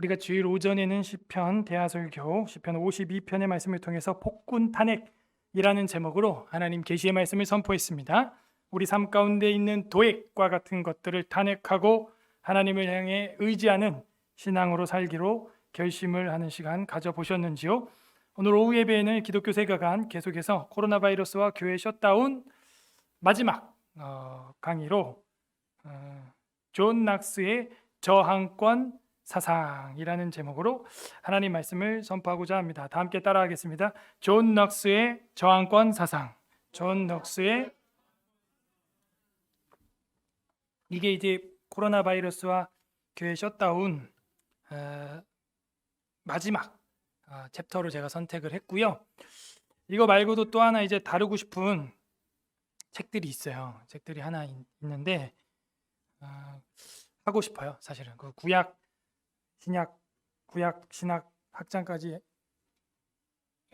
우리가 주일 오전에는 시편 대하설교 시편 52편의 말씀을 통해서 폭군 탄핵이라는 제목으로 하나님 계시의 말씀을 선포했습니다. 우리 삶 가운데 있는 도액과 같은 것들을 탄핵하고 하나님을 향해 의지하는 신앙으로 살기로 결심을 하는 시간 가져보셨는지요? 오늘 오후 예배에는 기독교 세계관 계속해서 코로나 바이러스와 교회 셧다운 마지막 강의로 존 낙스의 저항권 사상이라는 제목으로 하나님 말씀을 선포하고자 합니다. 다 함께 따라하겠습니다. 존 넉스의 저항권 사상. 존 넉스의 이게 이제 코로나 바이러스와 교회 셧다운 마지막 챕터로 제가 선택을 했고요. 이거 말고도 또 하나 이제 다루고 싶은 책들이 있어요. 책들이 하나 있는데 하고 싶어요. 사실은 그 구약 신학 학장까지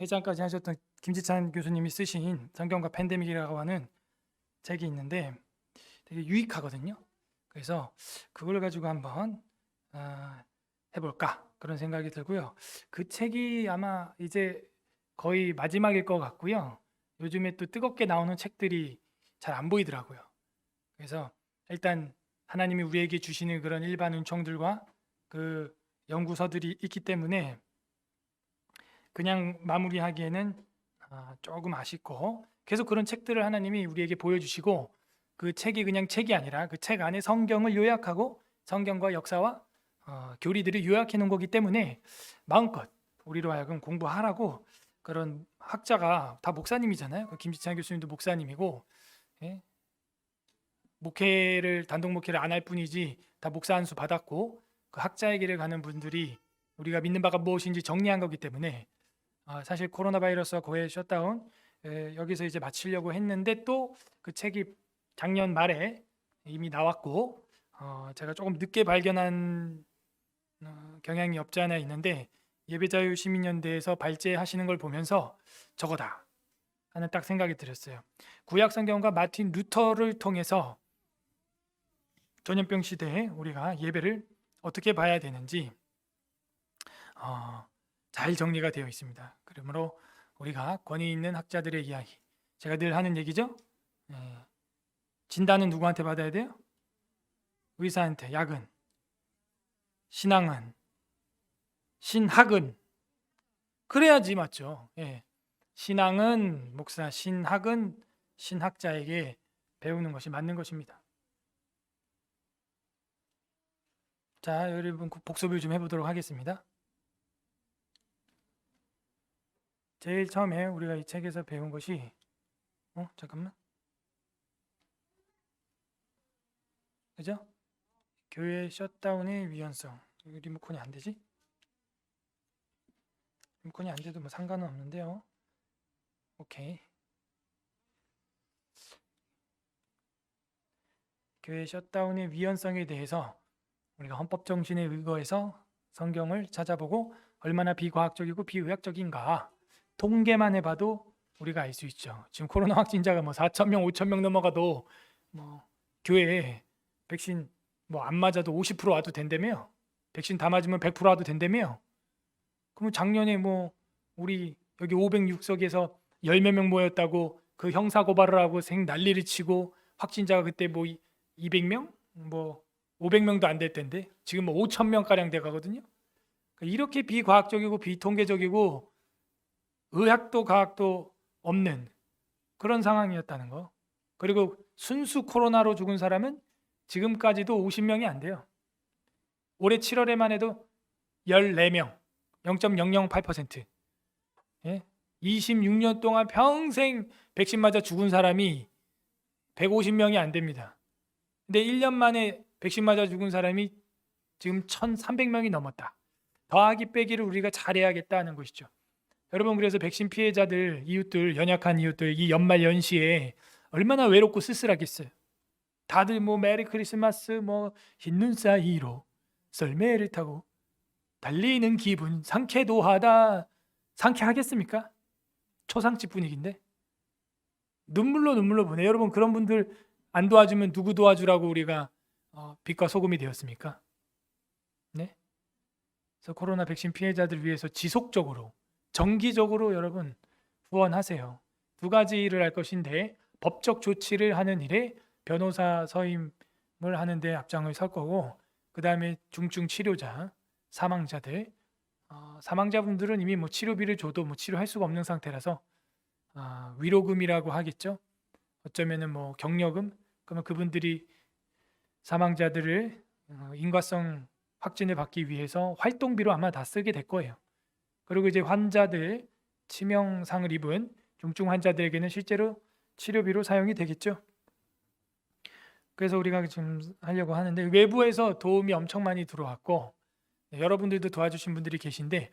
회장까지 하셨던 김지찬 교수님이 쓰신 성경과 팬데믹이라고 하는 책이 있는데 되게 유익하거든요. 그래서 그걸 가지고 한번 해볼까 그런 생각이 들고요. 그 책이 아마 이제 거의 마지막일 것 같고요. 요즘에 또 뜨겁게 나오는 책들이 잘 안 보이더라고요. 그래서 일단 하나님이 우리에게 주시는 그런 일반 은총들과 그 연구서들이 있기 때문에 그냥 마무리하기에는 조금 아쉽고 계속 그런 책들을 하나님이 우리에게 보여주시고 그 책이 그냥 책이 아니라 그 책 안에 성경을 요약하고 성경과 역사와 교리들을 요약해 놓은 거기 때문에 마음껏 우리로 하여금 공부하라고 그런 학자가 다 목사님이잖아요. 그 김지찬 교수님도 목사님이고 단독 목회를 안 할 뿐이지 다 목사 안수 받았고 그 학자의 길을 가는 분들이 우리가 믿는 바가 무엇인지 정리한 거기 때문에 사실 코로나 바이러스와 교회 셧다운 여기서 이제 마치려고 했는데 또 그 책이 작년 말에 이미 나왔고 제가 조금 늦게 발견한 경향이 없지 않아 있는데 예배자유 시민연대에서 발제하시는 걸 보면서 저거다 하는 딱 생각이 들었어요. 구약 성경과 마틴 루터를 통해서 전염병 시대에 우리가 예배를 어떻게 봐야 되는지 잘 정리가 되어 있습니다. 그러므로 우리가 권위 있는 학자들의 이야기, 제가 늘 하는 얘기죠. 진단은 누구한테 받아야 돼요? 의사한테. 약은, 신앙은, 신학은 그래야지 맞죠. 신앙은 목사, 신학은 신학자에게 배우는 것이 맞는 것입니다. 자, 여러분 복습을 좀 해보도록 하겠습니다. 제일 처음에 우리가 이 책에서 배운 것이 잠깐만. 그죠? 교회 셧다운의 위헌성. 리모컨이 안 되지? 리모컨이 안 돼도 뭐 상관은 없는데요. 오케이. 교회 셧다운의 위헌성에 대해서 우리가 헌법 정신에 의거해서 성경을 찾아보고 얼마나 비과학적이고 비의학적인가 통계만 해봐도 우리가 알 수 있죠. 지금 코로나 확진자가 뭐 4,000명, 5,000명 넘어가도 뭐 교회에 백신 뭐 안 맞아도 50% 와도 된다며요. 백신 다 맞으면 100% 와도 된다며요. 그럼 작년에 뭐 우리 여기 506석에서 10몇 명 모였다고 그 형사 고발을 하고 난리를 치고 확진자가 그때 뭐 200명? 뭐 500명도 안 됐던데 지금 뭐 5,000명 가량 돼 가거든요. 그러니까 이렇게 비과학적이고 비통계적이고 의학도 과학도 없는 그런 상황이었다는 거. 그리고 순수 코로나로 죽은 사람은 지금까지도 50명이 안 돼요. 올해 7월에만 해도 14명, 0.008%. 26년 동안 평생 백신 맞아 죽은 사람이 150명이 안 됩니다. 근데 1년 만에 백신 맞아 죽은 사람이 지금 1,300명이 넘었다. 더하기 빼기를 우리가 잘해야겠다는 것이죠. 여러분, 그래서 백신 피해자들, 이웃들, 연약한 이웃들 이 연말 연시에 얼마나 외롭고 쓸쓸하겠어요. 다들 뭐 메리 크리스마스 뭐 흰눈 사이로 썰매를 타고 달리는 기분 상쾌도하다. 상쾌하겠습니까? 초상집 분위기인데 눈물로 보내. 여러분, 그런 분들 안 도와주면 누구 도와주라고 우리가 빛과 소금이 되었습니까? 네? 그래서 코로나 백신 피해자들 위해서 지속적으로 정기적으로 여러분 후원하세요. 두 가지 일을 할 것인데 법적 조치를 하는 일에 변호사 서임을 하는데 앞장을 설 거고, 그 다음에 중증 치료자, 사망자들, 사망자분들은 이미 뭐 치료비를 줘도 뭐 치료할 수가 없는 상태라서 위로금이라고 하겠죠. 어쩌면은 뭐 격려금. 그러면 그분들이 사망자들을 인과성 확진을 받기 위해서 활동비로 아마 다 쓰게 될 거예요. 그리고 이제 환자들, 치명상을 입은 중증 환자들에게는 실제로 치료비로 사용이 되겠죠. 그래서 우리가 지금 하려고 하는데, 외부에서 도움이 엄청 많이 들어왔고, 여러분들도 도와주신 분들이 계신데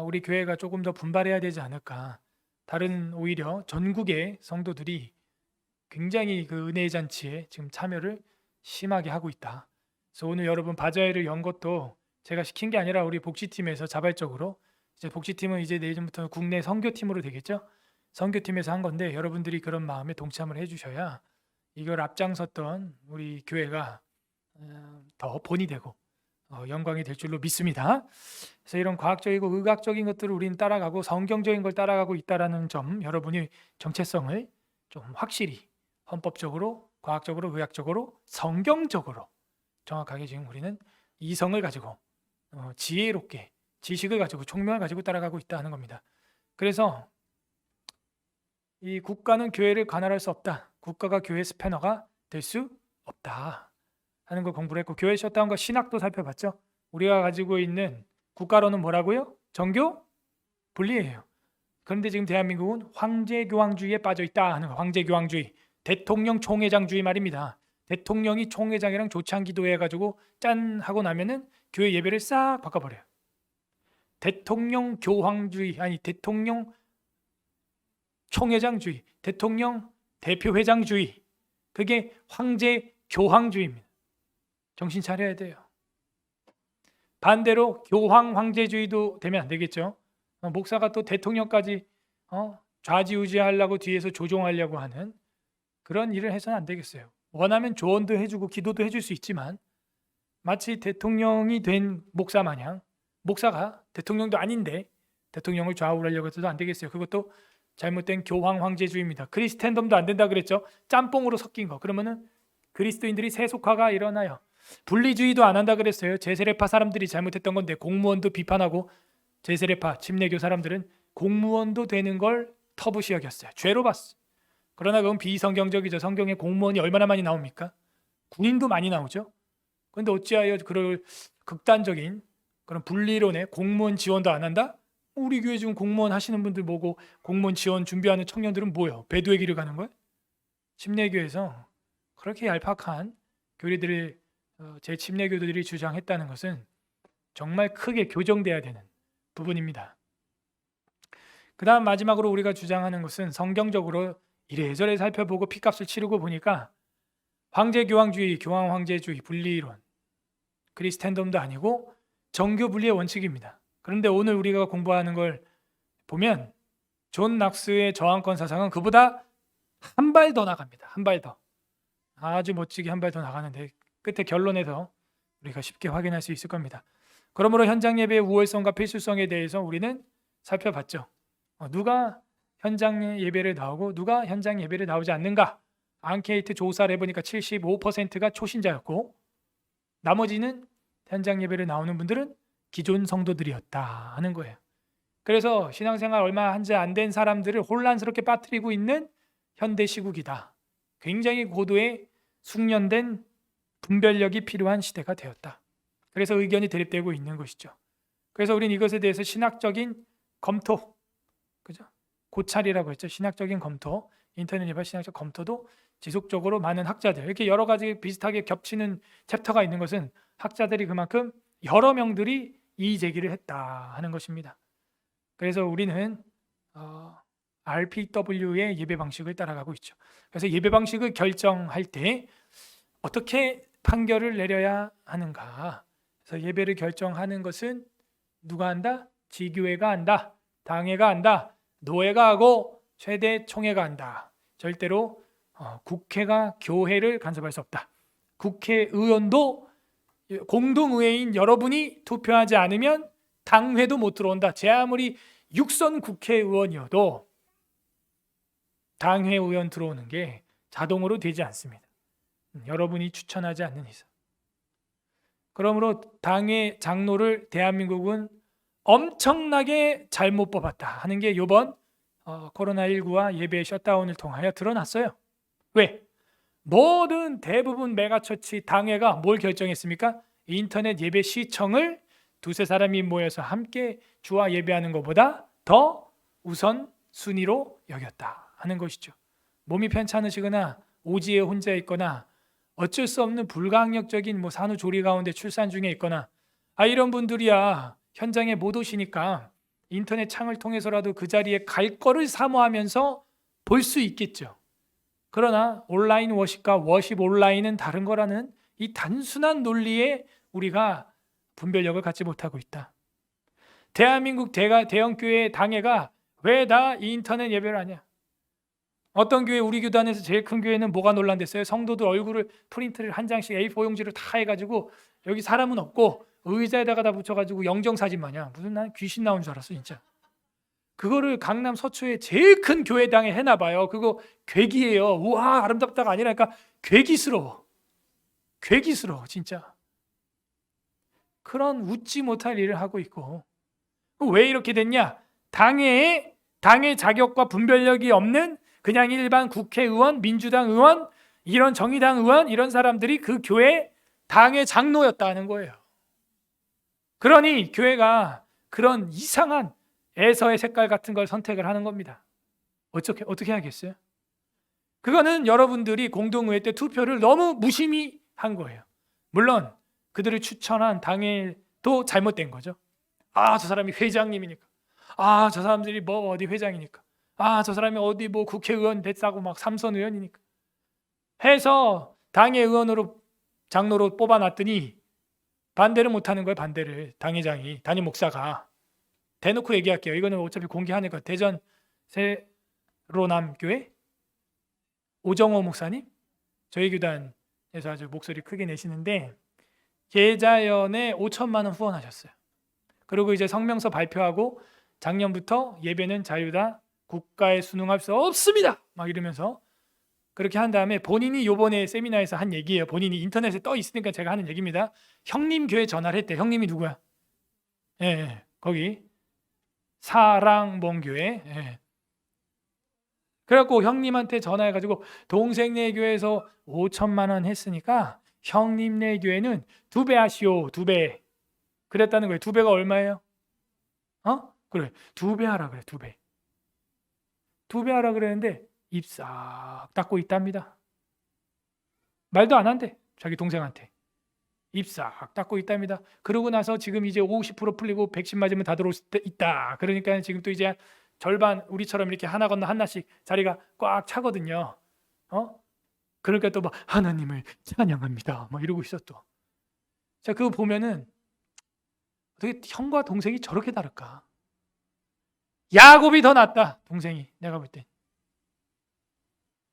우리 교회가 조금 더 분발해야 되지 않을까. 다른 오히려 전국의 성도들이 굉장히 그 은혜의 잔치에 지금 참여를 심하게 하고 있다. 그래서 오늘 여러분 바자회를 연 것도 제가 시킨 게 아니라 우리 복지팀에서 자발적으로, 이제 복지팀은 이제 내일부터 국내 선교팀으로 되겠죠. 선교팀에서 한 건데 여러분들이 그런 마음에 동참을 해주셔야 이걸 앞장섰던 우리 교회가 더 본이 되고 영광이 될 줄로 믿습니다. 그래서 이런 과학적이고 의학적인 것들을 우리는 따라가고 성경적인 걸 따라가고 있다라는 점, 여러분이 정체성을 좀 확실히 헌법적으로, 과학적으로, 의학적으로, 성경적으로 정확하게 지금 우리는 이성을 가지고 지혜롭게 지식을 가지고 총명을 가지고 따라가고 있다 하는 겁니다. 그래서 이 국가는 교회를 관할할 수 없다. 국가가 교회 스패너가 될 수 없다 하는 걸 공부를 했고, 교회 셧다운과 신학도 살펴봤죠. 우리가 가지고 있는 국가로는 뭐라고요? 정교 분리예요. 그런데 지금 대한민국은 황제교황주의에 빠져 있다 하는 거. 황제교황주의, 대통령 총회장주의 말입니다. 대통령이 총회장이랑 조찬 기도해 가지고 짠 하고 나면은 교회 예배를 싹 바꿔버려요. 대통령 교황주의, 아니 대통령 총회장주의, 대통령 대표회장주의, 그게 황제 교황주의입니다. 정신 차려야 돼요. 반대로 교황 황제주의도 되면 안 되겠죠. 목사가 또 대통령까지 좌지우지하려고 뒤에서 조종하려고 하는 그런 일을 해서는 안 되겠어요. 원하면 조언도 해주고 기도도 해줄 수 있지만 마치 대통령이 된 목사 마냥, 목사가 대통령도 아닌데 대통령을 좌우하려고 해서도 안 되겠어요. 그것도 잘못된 교황 황제주의입니다. 크리스텐덤도 안 된다 그랬죠. 짬뽕으로 섞인 거. 그러면은 그리스도인들이 세속화가 일어나요. 분리주의도 안 한다 그랬어요. 제세례파 사람들이 잘못했던 건데 공무원도 비판하고, 제세례파 침례교 사람들은 공무원도 되는 걸 터부시 여겼어요. 죄로 봤어. 그러나 그건 비성경적이죠. 성경에 공무원이 얼마나 많이 나옵니까? 군인도 많이 나오죠. 그런데 어찌하여 그럴 극단적인 그런 분리론에 공무원 지원도 안 한다? 우리 교회 지금 공무원 하시는 분들 보고 공무원 지원 준비하는 청년들은 뭐예요? 배도의 길을 가는 거예요? 침례교에서 그렇게 얄팍한 교리들을 제 침례교도들이 주장했다는 것은 정말 크게 교정돼야 되는 부분입니다. 그 다음 마지막으로 우리가 주장하는 것은 성경적으로 이래저래 살펴보고 피값을 치르고 보니까 황제교황주의, 교황황제주의, 분리론, 크리스텐덤도 아니고 정교 분리의 원칙입니다. 그런데 오늘 우리가 공부하는 걸 보면 존 낙스의 저항권 사상은 그보다 한 발 더 나갑니다. 한 발 더. 아주 멋지게 한 발 더 나가는데 끝에 결론에서 우리가 쉽게 확인할 수 있을 겁니다. 그러므로 현장 예배의 우월성과 필수성에 대해서 우리는 살펴봤죠. 누가 현장 예배를 나오고 누가 현장 예배를 나오지 않는가? 앙케이트 조사를 해보니까 75%가 초신자였고 나머지는 현장 예배를 나오는 분들은 기존 성도들이었다 하는 거예요. 그래서 신앙생활 얼마 한 지 안 된 사람들을 혼란스럽게 빠뜨리고 있는 현대 시국이다. 굉장히 고도의 숙련된 분별력이 필요한 시대가 되었다. 그래서 의견이 대립되고 있는 것이죠. 그래서 우리는 이것에 대해서 신학적인 검토, 그죠? 고찰이라고 했죠. 신학적인 검토, 인터넷 예발 신학적 검토도 지속적으로 많은 학자들, 이렇게 여러 가지 비슷하게 겹치는 챕터가 있는 것은 학자들이 그만큼 여러 명들이 이의 제기를 했다 하는 것입니다. 그래서 우리는 RPW의 예배 방식을 따라가고 있죠. 그래서 예배 방식을 결정할 때 어떻게 판결을 내려야 하는가? 그래서 예배를 결정하는 것은 누가 한다? 지교회가 한다. 당회가 한다. 노회가 하고 최대 총회가 한다. 절대로 국회가 교회를 간섭할 수 없다. 국회의원도 공동의회인 여러분이 투표하지 않으면 당회도 못 들어온다. 제 아무리 육선 국회의원이어도 당회 의원 들어오는 게 자동으로 되지 않습니다. 여러분이 추천하지 않는 이상. 그러므로 당의 장로를 대한민국은 엄청나게 잘못 뽑았다 하는 게 이번 코로나19와 예배 셧다운을 통하여 드러났어요. 왜? 모든 대부분 메가처치 당회가 뭘 결정했습니까? 인터넷 예배 시청을 두세 사람이 모여서 함께 주와 예배하는 것보다 더 우선 순위로 여겼다 하는 것이죠. 몸이 편찮으시거나 오지에 혼자 있거나 어쩔 수 없는 불가항력적인 산후조리 가운데 출산 중에 있거나 이런 분들이야 현장에 못 오시니까 인터넷 창을 통해서라도 그 자리에 갈 거를 사모하면서 볼 수 있겠죠. 그러나 온라인 워십과 워십 온라인은 다른 거라는 이 단순한 논리에 우리가 분별력을 갖지 못하고 있다. 대한민국 대형 교회 당회가 왜 다 인터넷 예배를 하냐? 어떤 교회, 우리 교단에서 제일 큰 교회는 뭐가 논란됐어요? 성도들 얼굴을 프린트를 한 장씩 A4 용지를 다 해가지고 여기 사람은 없고 의자에다가 다 붙여가지고 영정사진 마냥 무슨 난 귀신 나온 줄 알았어 진짜. 그거를 강남 서초에 제일 큰 교회당에 해놔봐요. 그거 괴기예요. 우와 아름답다가 아니라니까 괴기스러워. 괴기스러워 진짜. 그런 웃지 못할 일을 하고 있고 왜 이렇게 됐냐? 당의 자격과 분별력이 없는 그냥 일반 국회의원, 민주당 의원, 이런 정의당 의원 이런 사람들이 그 교회 당의 장로였다는 거예요. 그러니 교회가 그런 이상한 에서의 색깔 같은 걸 선택을 하는 겁니다. 어떻게 하겠어요? 그거는 여러분들이 공동의회 때 투표를 너무 무심히 한 거예요. 물론 그들을 추천한 당회도 잘못된 거죠. 저 사람이 회장님이니까. 저 사람들이 어디 회장이니까. 저 사람이 어디 국회의원 됐다고 막 삼선 의원이니까. 해서 당의 의원으로 장로로 뽑아놨더니 반대를 못하는 거예요. 반대를 당회장이 담임 목사가 대놓고 얘기할게요. 이거는 어차피 공개하니까 대전 세로남교회 오정호 목사님 저희 교단에서 아주 목소리 크게 내시는데 계좌연에 5천만 원 후원하셨어요. 그리고 이제 성명서 발표하고 작년부터 예배는 자유다. 국가에 순응할 수 없습니다. 막 이러면서 그렇게 한 다음에 본인이 요번에 세미나에서 한 얘기예요. 본인이 인터넷에 떠 있으니까 제가 하는 얘기입니다. 형님 교회 전화를 했대. 형님이 누구야? 거기 사랑봉교회. 그래갖고 형님한테 전화해가지고 동생네 교회에서 5천만 원 했으니까 형님네 교회는 2배 하시오. 2배. 그랬다는 거예요. 2배가 얼마예요? 그래 2배 하라 그래. 2배. 2배 하라 그랬는데 입 싹 닫고 있답니다. 말도 안 한대. 자기 동생한테. 입 싹 닫고 있답니다. 그러고 나서 지금 이제 50% 풀리고 백신 맞으면 다 들어올 수 있다. 그러니까 지금 또 이제 절반 우리처럼 이렇게 하나 건너 하나씩 자리가 꽉 차거든요. 그러니까 또 막 하나님을 찬양합니다. 막 이러고 있어 또. 자, 그거 보면은 어떻게 형과 동생이 저렇게 다를까? 야곱이 더 낫다. 동생이 내가 볼 때.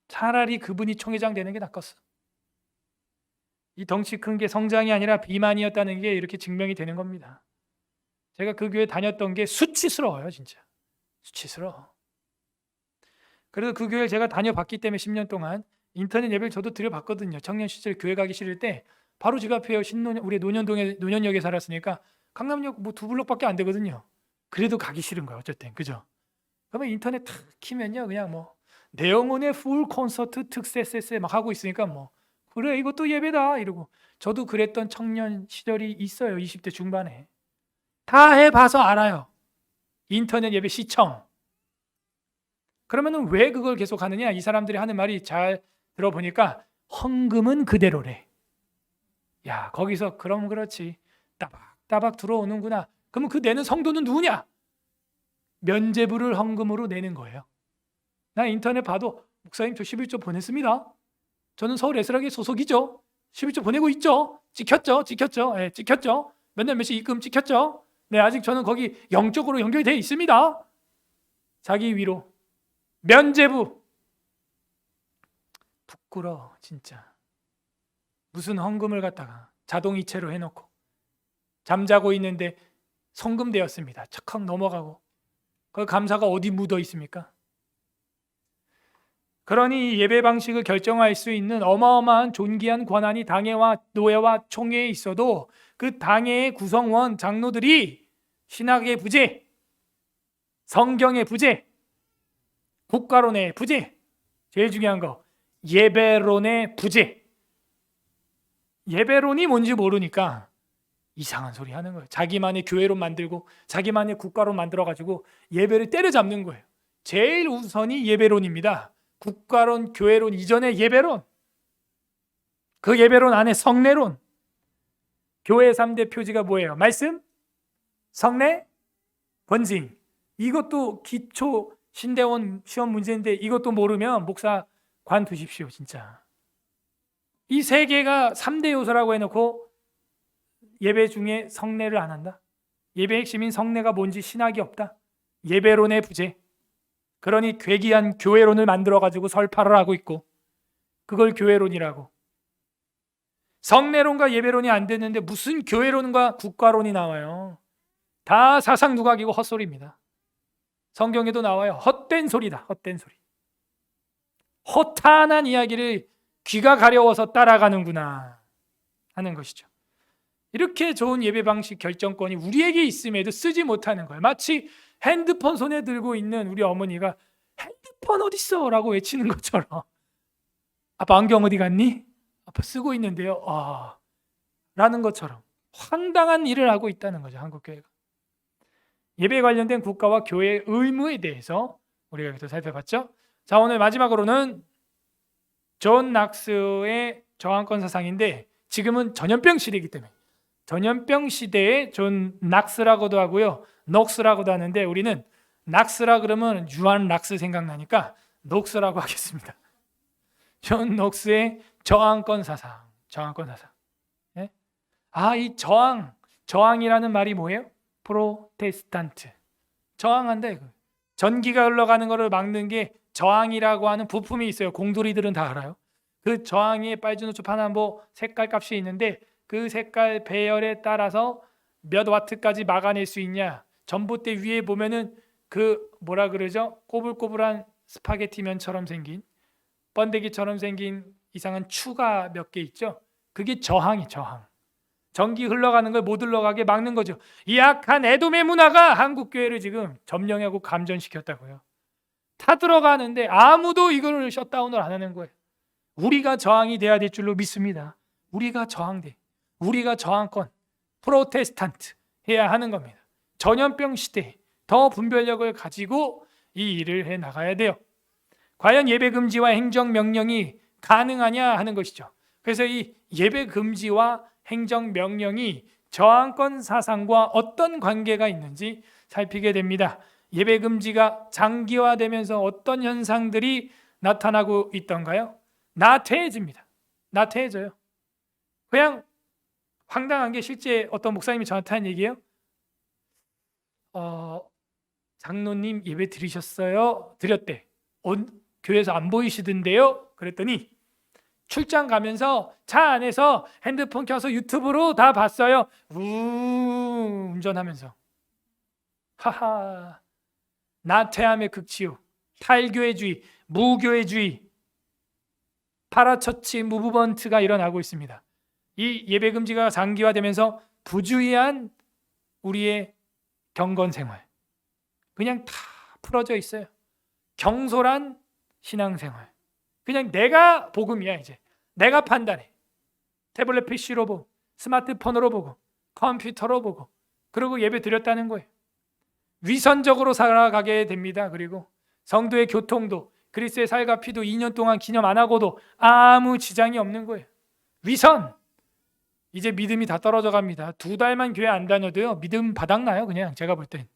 차라리 그분이 총회장 되는 게 낫겠어. 이 덩치 큰 게 성장이 아니라 비만이었다는 게 이렇게 증명이 되는 겁니다. 제가 그 교회 다녔던 게 수치스러워요, 진짜. 수치스러워. 그래서 그 교회 제가 다녀봤기 때문에 10년 동안 인터넷 예배를 저도 드려봤거든요. 청년 시절 교회 가기 싫을 때 바로 집 앞에요. 우리 노년역에 살았으니까 강남역 2블록밖에 안 되거든요. 그래도 가기 싫은 거예요. 어쩔 땐. 그죠? 그러면 인터넷 탁 키면요. 그냥 내 영혼의 풀 콘서트 특세세세 막 하고 있으니까 그래 이것도 예배다 이러고 저도 그랬던 청년 시절이 있어요. 20대 중반에. 다 해봐서 알아요. 인터넷 예배 시청. 그러면은 왜 그걸 계속 하느냐? 이 사람들이 하는 말이 잘 들어보니까 헌금은 그대로래. 야 거기서 그럼 그렇지. 따박따박 들어오는구나. 그러면 그 내는 성도는 누구냐? 면죄부를 헌금으로 내는 거예요. 나 인터넷 봐도 목사님 저 11조 보냈습니다. 저는 서울 에스락의 소속이죠. 11조 보내고 있죠. 찍혔죠. 예, 찍혔죠. 몇 년 몇시 입금 찍혔죠. 네, 아직 저는 거기 영적으로 연결이 되어 있습니다. 자기 위로 면죄부. 부끄러워 진짜. 무슨 헌금을 갖다가 자동이체로 해놓고 잠자고 있는데 성금되었습니다. 착각 넘어가고 그 감사가 어디 묻어 있습니까? 그러니 예배 방식을 결정할 수 있는 어마어마한 존귀한 권한이 당회와 노회와 총회에 있어도 그 당회의 구성원 장로들이 신학의 부재, 성경의 부재, 국가론의 부재, 제일 중요한 거 예배론의 부재. 예배론이 뭔지 모르니까 이상한 소리 하는 거예요. 자기만의 교회론 만들고 자기만의 국가론 만들어가지고 예배를 때려잡는 거예요. 제일 우선이 예배론입니다. 국가론, 교회론 이전에 예배론, 그 예배론 안에 성례론. 교회 3대 표지가 뭐예요? 말씀, 성례, 번징. 이것도 기초 신대원 시험 문제인데 이것도 모르면 목사 관두십시오. 진짜 이 세 개가 3대 요소라고 해놓고 예배 중에 성례를 안 한다? 예배의 핵심인 성례가 뭔지 신학이 없다? 예배론의 부재. 그러니 괴기한 교회론을 만들어가지고 설파를 하고 있고 그걸 교회론이라고. 성례론과 예배론이 안 됐는데 무슨 교회론과 국가론이 나와요. 다 사상 누각이고 헛소리입니다. 성경에도 나와요. 헛된 소리다. 헛된 소리. 허탄한 이야기를 귀가 가려워서 따라가는구나 하는 것이죠. 이렇게 좋은 예배 방식 결정권이 우리에게 있음에도 쓰지 못하는 거예요. 마치 핸드폰 손에 들고 있는 우리 어머니가 핸드폰 어딨어? 라고 외치는 것처럼 아빠 안경 어디 갔니? 아빠 쓰고 있는데요. 라는 것처럼 황당한 일을 하고 있다는 거죠. 한국교회가. 예배에 관련된 국가와 교회의 의무에 대해서 우리가 여기서 살펴봤죠. 자, 오늘 마지막으로는 존 낙스의 저항권 사상인데 지금은 전염병 시대이기 때문에 전염병 시대에 존 낙스라고도 하고요. 녹스라고도 하는데 우리는 낙스라 그러면 유한 락스 생각나니까 녹스라고 하겠습니다. 존 녹스의 저항권 사상. 저항권 사상. 예? 이 저항이라는 말이 뭐예요? 프로테스탄트. 저항한다. 전기가 흘러가는 것을 막는 게 저항이라고 하는 부품이 있어요. 공돌이들은 다 알아요. 그 저항에 빨주노초 파남보 색깔 값이 있는데 그 색깔 배열에 따라서 몇 와트까지 막아낼 수 있냐. 전봇대 위에 보면은 그 뭐라 그러죠? 꼬불꼬불한 스파게티면처럼 생긴 번데기처럼 생긴 이상한 추가 몇 개 있죠. 그게 저항이 저항. 전기 흘러가는 걸 못 흘러가게 막는 거죠. 이 약한 에돔의 문화가 한국 교회를 지금 점령하고 감전시켰다고요. 타 들어가는데 아무도 이걸 셧다운을 안 하는 거예요. 우리가 저항이 돼야 될 줄로 믿습니다. 우리가 저항돼. 우리가 저항권, 프로테스탄트 해야 하는 겁니다. 전염병 시대에 더 분별력을 가지고 이 일을 해 나가야 돼요. 과연 예배 금지와 행정 명령이 가능하냐 하는 것이죠. 그래서 이 예배 금지와 행정 명령이 저항권 사상과 어떤 관계가 있는지 살피게 됩니다. 예배 금지가 장기화되면서 어떤 현상들이 나타나고 있던가요? 나태해집니다. 나태해져요. 그냥 황당한 게 실제 어떤 목사님이 저한테 한 얘기예요. 장로님 예배 드리셨어요? 드렸대. 교회에서 안 보이시던데요? 그랬더니 출장 가면서 차 안에서 핸드폰 켜서 유튜브로 다 봤어요. 운전하면서. 하하. 나태함의 극치유, 탈교회주의, 무교회주의, 파라처치 무브먼트가 일어나고 있습니다. 이 예배 금지가 장기화되면서 부주의한 우리의 경건 생활, 그냥 다 풀어져 있어요. 경솔한 신앙생활, 그냥 내가 복음이야. 이제 내가 판단해. 태블릿 PC로 보고 스마트폰으로 보고 컴퓨터로 보고 그리고 예배 드렸다는 거예요. 위선적으로 살아가게 됩니다. 그리고 성도의 교통도 그리스도의 살과 피도 2년 동안 기념 안 하고도 아무 지장이 없는 거예요. 위선. 이제 믿음이 다 떨어져 갑니다. 2달만 교회 안 다녀도요 믿음 바닥나요. 그냥 제가 볼 땐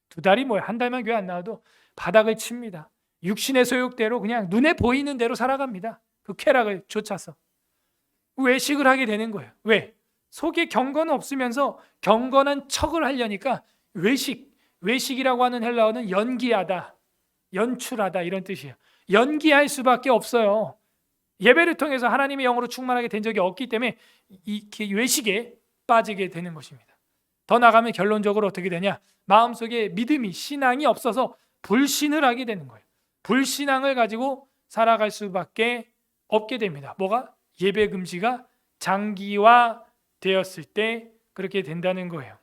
2달이 뭐야. 1달만 교회 안 나와도 바닥을 칩니다. 육신의 소욕대로 그냥 눈에 보이는 대로 살아갑니다. 그 쾌락을 쫓아서 외식을 하게 되는 거예요. 왜? 속에 경건은 없으면서 경건한 척을 하려니까 외식이라고 하는 헬라어는 연기하다, 연출하다 이런 뜻이에요. 연기할 수밖에 없어요. 예배를 통해서 하나님의 영으로 충만하게 된 적이 없기 때문에 이 외식에 빠지게 되는 것입니다. 더 나가면 결론적으로 어떻게 되냐? 마음속에 믿음이, 신앙이 없어서 불신을 하게 되는 거예요. 불신앙을 가지고 살아갈 수밖에 없게 됩니다. 뭐가? 예배 금지가 장기화 되었을 때 그렇게 된다는 거예요.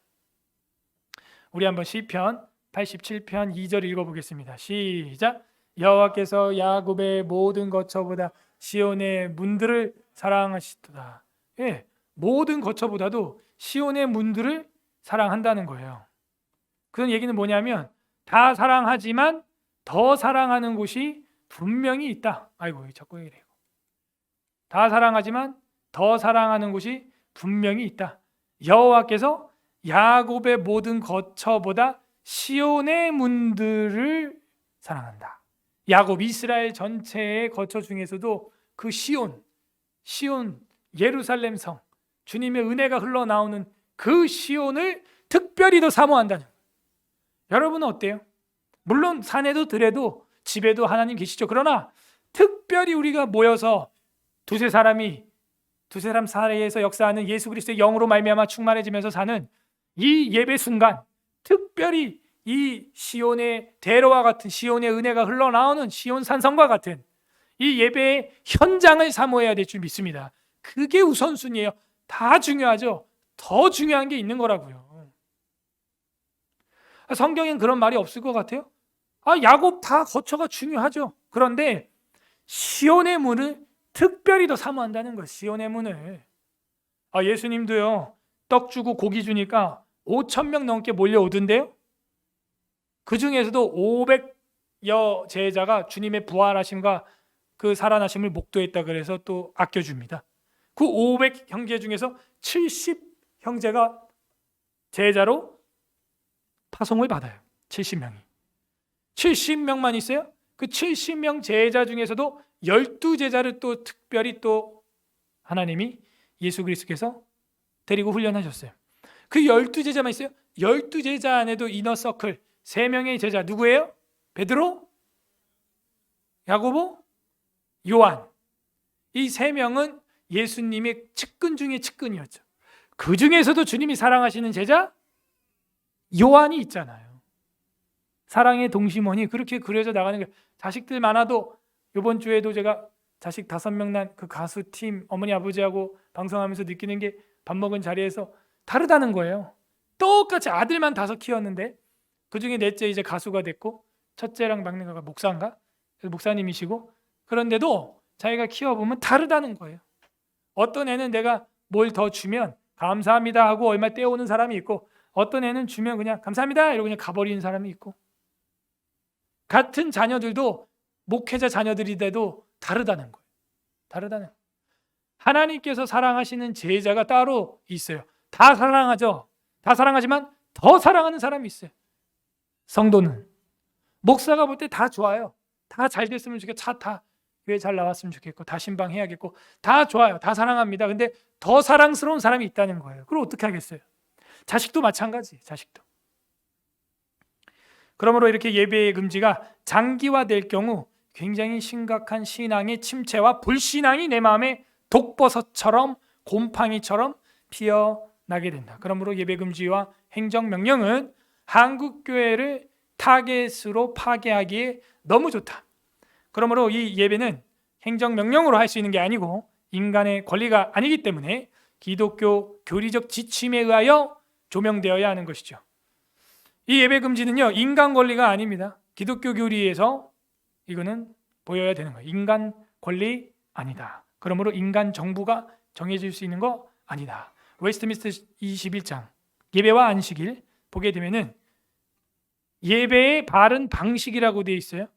우리 한번 시편 87편 2절 읽어보겠습니다. 시작. 여호와께서 야곱의 모든 거처보다 시온의 문들을 사랑하시도다. 예, 모든 거처보다도 시온의 문들을 사랑한다는 거예요. 그런 얘기는 뭐냐면 다 사랑하지만 더 사랑하는 곳이 분명히 있다. 아이고 자꾸 이래요. 다 사랑하지만 더 사랑하는 곳이 분명히 있다. 여호와께서 야곱의 모든 거처보다 시온의 문들을 사랑한다. 야곱 이스라엘 전체의 거처 중에서도 그 시온 예루살렘 성, 주님의 은혜가 흘러나오는 그 시온을 특별히 더 사모한다는 거예요. 여러분은 어때요? 물론 산에도 들에도 집에도 하나님 계시죠. 그러나 특별히 우리가 모여서 두세 사람 사이에서 역사하는 예수 그리스도의 영으로 말미암아 충만해지면서 사는 이 예배 순간, 특별히 이 시온의 대로와 같은 시온의 은혜가 흘러나오는 시온 산성과 같은 이 예배의 현장을 사모해야 될 줄 믿습니다. 그게 우선순위예요. 다 중요하죠. 더 중요한 게 있는 거라고요. 성경엔 그런 말이 없을 것 같아요. 야곱 다 거처가 중요하죠. 그런데 시온의 문을 특별히 더 사모한다는 거예요. 시온의 문을. 예수님도요, 떡 주고 고기 주니까 5,000명 넘게 몰려오던데요. 그 중에서도 500여 제자가 주님의 부활하심과 그 살아나심을 목도했다 그래서 또 아껴줍니다. 그 500 형제 중에서 70 형제가 제자로 파송을 받아요. 70명이. 70명만 있어요. 그 70명 제자 중에서도 12제자를 또 특별히 또 하나님이 예수 그리스도께서 데리고 훈련하셨어요. 그 12제자만 있어요. 12제자 안에도 이너서클 3명의 제자 누구예요? 베드로, 야고보, 요한. 이 3명은 예수님의 측근 중에 측근이었죠. 그 중에서도 주님이 사랑하시는 제자 요한이 있잖아요. 사랑의 동심원이 그렇게 그려져 나가는 게, 자식들 많아도 이번 주에도 제가 자식 5명 난 그 가수 팀 어머니 아버지하고 방송하면서 느끼는 게 밥 먹은 자리에서 다르다는 거예요. 똑같이 아들만 5 키웠는데 그 중에 넷째 이제 가수가 됐고 첫째랑 막내가 목사인가? 목사님이시고, 그런데도 자기가 키워보면 다르다는 거예요. 어떤 애는 내가 뭘 더 주면 감사합니다 하고 얼마 떼오는 사람이 있고, 어떤 애는 주면 그냥 감사합니다 이러고 그냥 가버리는 사람이 있고, 같은 자녀들도 목회자 자녀들이돼도 다르다는 거예요. 다르다는 거예요. 하나님께서 사랑하시는 제자가 따로 있어요. 다 사랑하죠. 다 사랑하지만 더 사랑하는 사람이 있어요. 성도는 목사가 볼 때 다 좋아요. 다 잘 됐으면 좋겠고, 차 다 교회 잘 나왔으면 좋겠고, 다 신방해야겠고, 다 좋아요. 다 사랑합니다. 근데 더 사랑스러운 사람이 있다는 거예요. 그럼 어떻게 하겠어요? 자식도 마찬가지. 자식도. 그러므로 이렇게 예배의 금지가 장기화될 경우 굉장히 심각한 신앙의 침체와 불신앙이 내 마음에 독버섯처럼 곰팡이처럼 피어나게 된다. 그러므로 예배 금지와 행정명령은 한국교회를 타겟으로 파괴하기에 너무 좋다. 그러므로 이 예배는 행정명령으로 할 수 있는 게 아니고 인간의 권리가 아니기 때문에 기독교 교리적 지침에 의하여 조명되어야 하는 것이죠. 이 예배 금지는요, 인간 권리가 아닙니다. 기독교 교리에서 이거는 보여야 되는 거예요. 인간 권리 아니다. 그러므로 인간 정부가 정해질 수 있는 거 아니다. 웨스트민스터 21장 예배와 안식일 보게 되면은 예배의 바른 방식이라고 되어 있어요.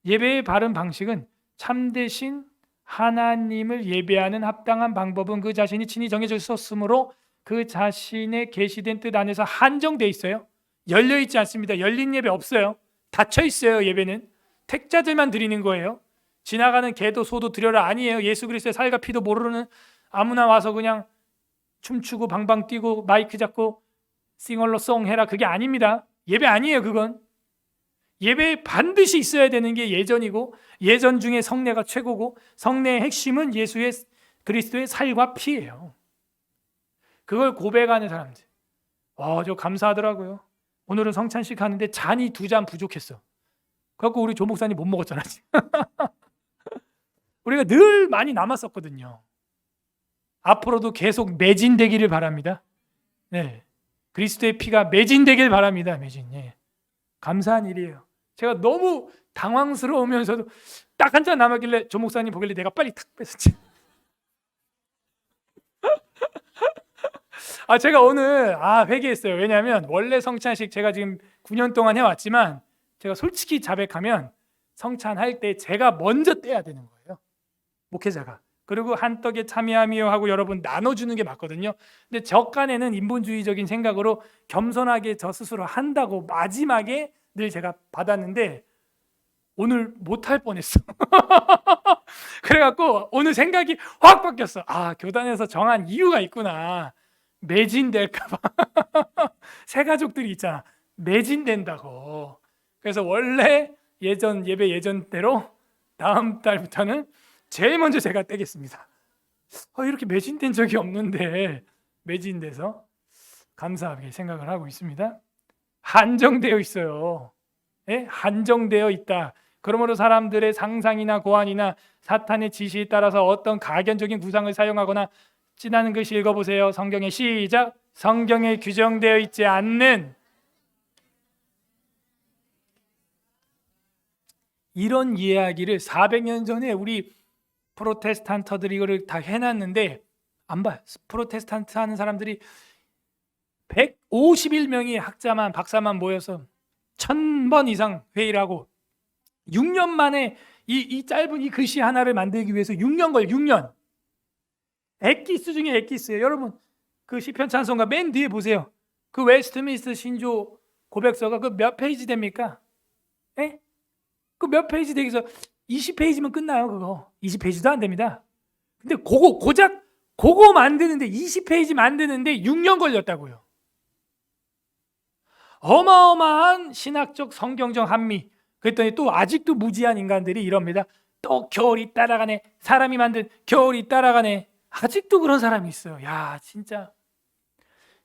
예배의 바른 방식은 참되신 하나님을 예배하는 합당한 방법은 그 자신이 친히 정해졌으므로 그 자신의 계시된 뜻 안에서 한정되어 있어요. 열려있지 않습니다. 열린 예배 없어요. 닫혀 있어요. 예배는 택자들만 드리는 거예요. 지나가는 개도 소도 드려라 아니에요. 예수 그리스도의 살과 피도 모르는 아무나 와서 그냥 춤추고 방방 뛰고 마이크 잡고 싱얼로 송 해라, 그게 아닙니다. 예배 아니에요. 그건 예배에 반드시 있어야 되는 게 예전이고, 예전 중에 성례가 최고고, 성례의 핵심은 예수의 그리스도의 살과 피예요. 그걸 고백하는 사람들, 저 감사하더라고요. 오늘은 성찬식 하는데 잔이 2잔 부족했어. 그래갖고 우리 조 목사님 못 먹었잖아. 우리가 늘 많이 남았었거든요. 앞으로도 계속 매진되기를 바랍니다. 네, 그리스도의 피가 매진되길 바랍니다. 매진. 예. 감사한 일이에요. 제가 너무 당황스러우면서도 딱 한 잔 남았길래 조 목사님 보길래 내가 빨리 탁 뺐었지. 제가 오늘 회개했어요. 왜냐하면 원래 성찬식 제가 지금 9년 동안 해왔지만 제가 솔직히 자백하면 성찬할 때 제가 먼저 떼야 되는 거예요. 목회자가. 그리고 한 떡에 참여하며 하고 여러분 나눠주는 게 맞거든요. 근데 저간에는 인본주의적인 생각으로 겸손하게 저 스스로 한다고 마지막에 늘 제가 받았는데 오늘 못할 뻔했어. 그래갖고 오늘 생각이 확 바뀌었어. 교단에서 정한 이유가 있구나. 매진될까봐. 새 가족들이 있잖아. 매진된다고. 그래서 원래 예배 예전대로 다음 달부터는 제일 먼저 제가 떼겠습니다. 이렇게 매진된 적이 없는데 매진돼서 감사하게 생각을 하고 있습니다. 한정되어 있어요. 예? 한정되어 있다. 그러므로 사람들의 상상이나 고안이나 사탄의 지시에 따라서 어떤 가견적인 구상을 사용하거나 지나는 글씨 읽어보세요. 성경에 시작. 성경에 규정되어 있지 않는 이런 이야기를 400년 전에 우리 프로테스탄트들이 이거를 다 해놨는데 안 봐요. 프로테스탄트 하는 사람들이 151명의 학자만 박사만 모여서 1000번 이상 회의를 하고 6년 만에 이 짧은 이 글씨 하나를 만들기 위해서 6년 걸려. 6년. 엑기스 중에 엑기스예요. 여러분 그 시편 찬송가 맨 뒤에 보세요. 그 웨스트민스터 신조 고백서가 그 몇 페이지 됩니까? 예? 그 몇 페이지 되기서 20페이지면 끝나요. 그거 20페이지도 안 됩니다. 근데 고작 그거 만드는데 20페이지 만드는데 6년 걸렸다고요. 어마어마한 신학적 성경적 한미. 그랬더니 또 아직도 무지한 인간들이 이럽니다. 또 겨울이 따라가네. 사람이 만든 겨울이 따라가네. 아직도 그런 사람이 있어요. 야, 진짜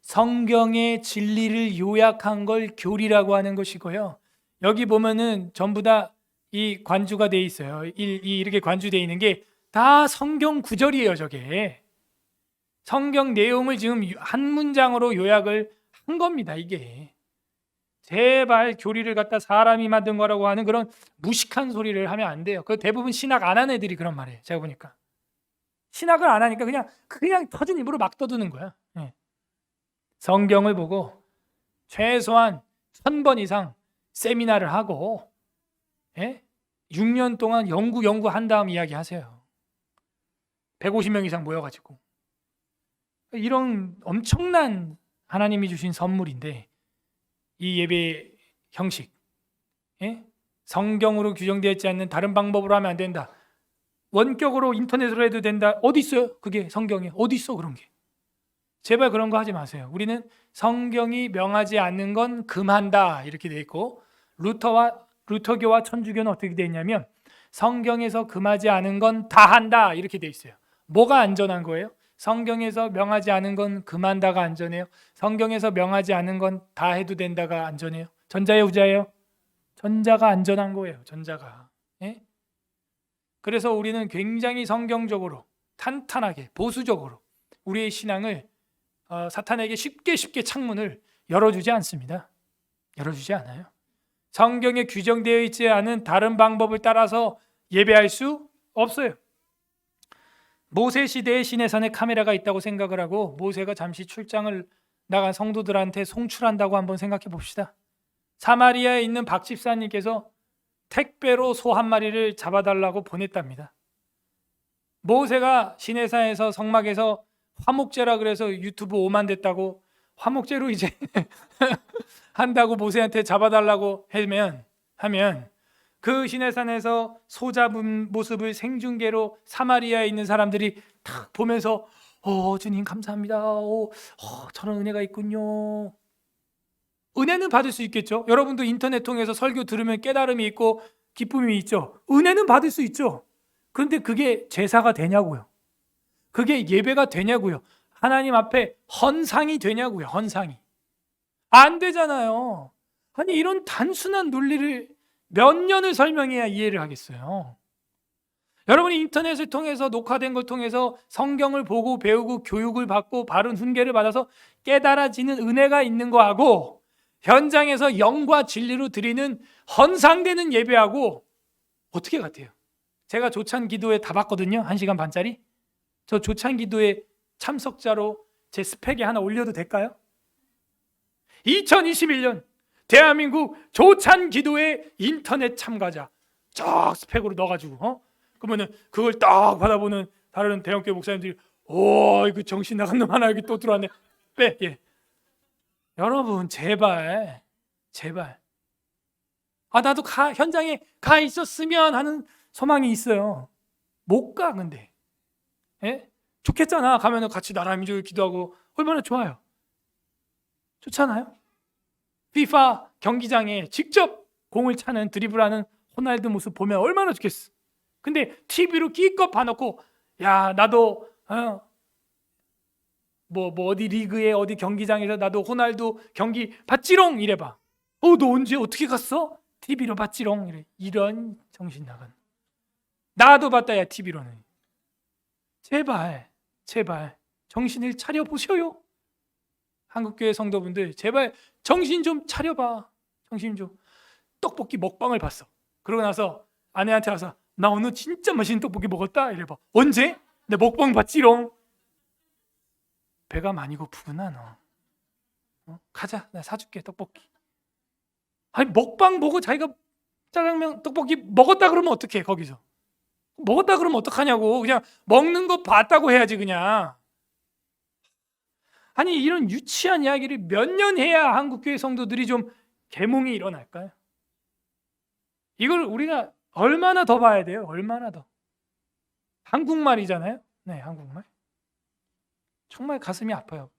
성경의 진리를 요약한 걸 교리라고 하는 것이고요. 여기 보면은 전부 다 이 관주가 돼 있어요. 이렇게 관주되어 있는 게 다 성경 구절이에요. 저게 성경 내용을 지금 한 문장으로 요약을 한 겁니다. 이게 제발 교리를 갖다 사람이 만든 거라고 하는 그런 무식한 소리를 하면 안 돼요. 그 대부분 신학 안 하는 애들이 그런 말이에요. 제가 보니까 신학을 안 하니까 그냥 터진 입으로 막 떠드는 거야. 예. 성경을 보고 최소한 1000번 이상 세미나를 하고 6년 동안 연구한 다음 이야기하세요. 150명 이상 모여가지고 이런 엄청난 하나님이 주신 선물인데 이 예배 형식 성경으로 규정되어 있지 않는 다른 방법으로 하면 안 된다. 원격으로 인터넷으로 해도 된다. 어디 있어요? 그게 성경에 어디 있어 그런 게. 제발 그런 거 하지 마세요. 우리는 성경이 명하지 않는 건 금한다 이렇게 돼 있고 루터교와 천주교는 어떻게 돼 있냐면 성경에서 금하지 않은 건 다 한다 이렇게 돼 있어요. 뭐가 안전한 거예요? 성경에서 명하지 않은 건 금한다가 안전해요. 성경에서 명하지 않은 건 다 해도 된다가 안전해요. 전자예요, 후자예요? 전자가 안전한 거예요. 전자가. 그래서 우리는 굉장히 성경적으로 탄탄하게 보수적으로 우리의 신앙을 사탄에게 쉽게 창문을 열어주지 않습니다. 열어주지 않아요. 성경에 규정되어 있지 않은 다른 방법을 따라서 예배할 수 없어요. 모세 시대의 시내산에 카메라가 있다고 생각을 하고 모세가 잠시 출장을 나간 성도들한테 송출한다고 한번 생각해 봅시다. 사마리아에 있는 박 집사님께서 택배로 소 한 마리를 잡아달라고 보냈답니다. 모세가 시내산에서 성막에서 화목제라 그래서 유튜브 5만 됐다고 화목제로 이제 한다고 모세한테 잡아달라고 하면 그 시내산에서 소 잡은 모습을 생중계로 사마리아에 있는 사람들이 탁 보면서 주님 감사합니다. 저런 은혜가 있군요. 은혜는 받을 수 있겠죠. 여러분도 인터넷 통해서 설교 들으면 깨달음이 있고 기쁨이 있죠. 은혜는 받을 수 있죠. 그런데 그게 제사가 되냐고요. 그게 예배가 되냐고요. 하나님 앞에 헌상이 되냐고요. 헌상이. 안 되잖아요. 아니 이런 단순한 논리를 몇 년을 설명해야 이해를 하겠어요. 여러분이 인터넷을 통해서 녹화된 걸 통해서 성경을 보고 배우고 교육을 받고 바른 훈계를 받아서 깨달아지는 은혜가 있는 거하고 현장에서 영과 진리로 드리는 헌상되는 예배하고 어떻게 같아요? 제가 조찬 기도회 다 봤거든요. 1시간 반짜리. 저 조찬 기도회 참석자로 제 스펙에 하나 올려도 될까요? 2021년 대한민국 조찬 기도회 인터넷 참가자 쫙 스펙으로 넣어가지고 그러면은 그걸 딱 받아보는 다른 대형교회 목사님들이 오 이거 정신 나간 놈 하나 여기 또 들어왔네. 빼. 예. 여러분 제발 나도 현장에 가 있었으면 하는 소망이 있어요. 못 가 근데. 예? 좋겠잖아. 가면은 같이 나라 민족을 기도하고 얼마나 좋아요. 좋잖아요. 피파 경기장에 직접 공을 차는 드리블하는 호날두 모습 보면 얼마나 좋겠어. 근데 TV로 기껏 봐놓고 야 나도 뭐 어디 리그에 어디 경기장에서 나도 호날두 경기 봤지롱 이래봐. 너 언제 어떻게 갔어? TV로 봤지롱 이래. 이런 정신 나간. 나도 봤다 야 TV로는. 제발 정신을 차려 보셔요. 한국교회 성도분들 제발 정신 좀 차려봐. 정신 좀. 떡볶이 먹방을 봤어. 그러고 나서 아내한테 와서 나 오늘 진짜 맛있는 떡볶이 먹었다 이래봐. 언제? 내 먹방 봤지롱. 배가 많이 고프구나 너. 가자 나 사줄게 떡볶이. 아니 먹방 보고 자기가 짜장면 떡볶이 먹었다 그러면 어떡해. 거기서 먹었다 그러면 어떡하냐고. 그냥 먹는 거 봤다고 해야지 그냥. 아니 이런 유치한 이야기를 몇 년 해야 한국교회 성도들이 좀 계몽이 일어날까요? 이걸 우리가 얼마나 더 봐야 돼요? 얼마나 더. 한국말이잖아요. 네, 한국말. 정말 가슴이 아파요.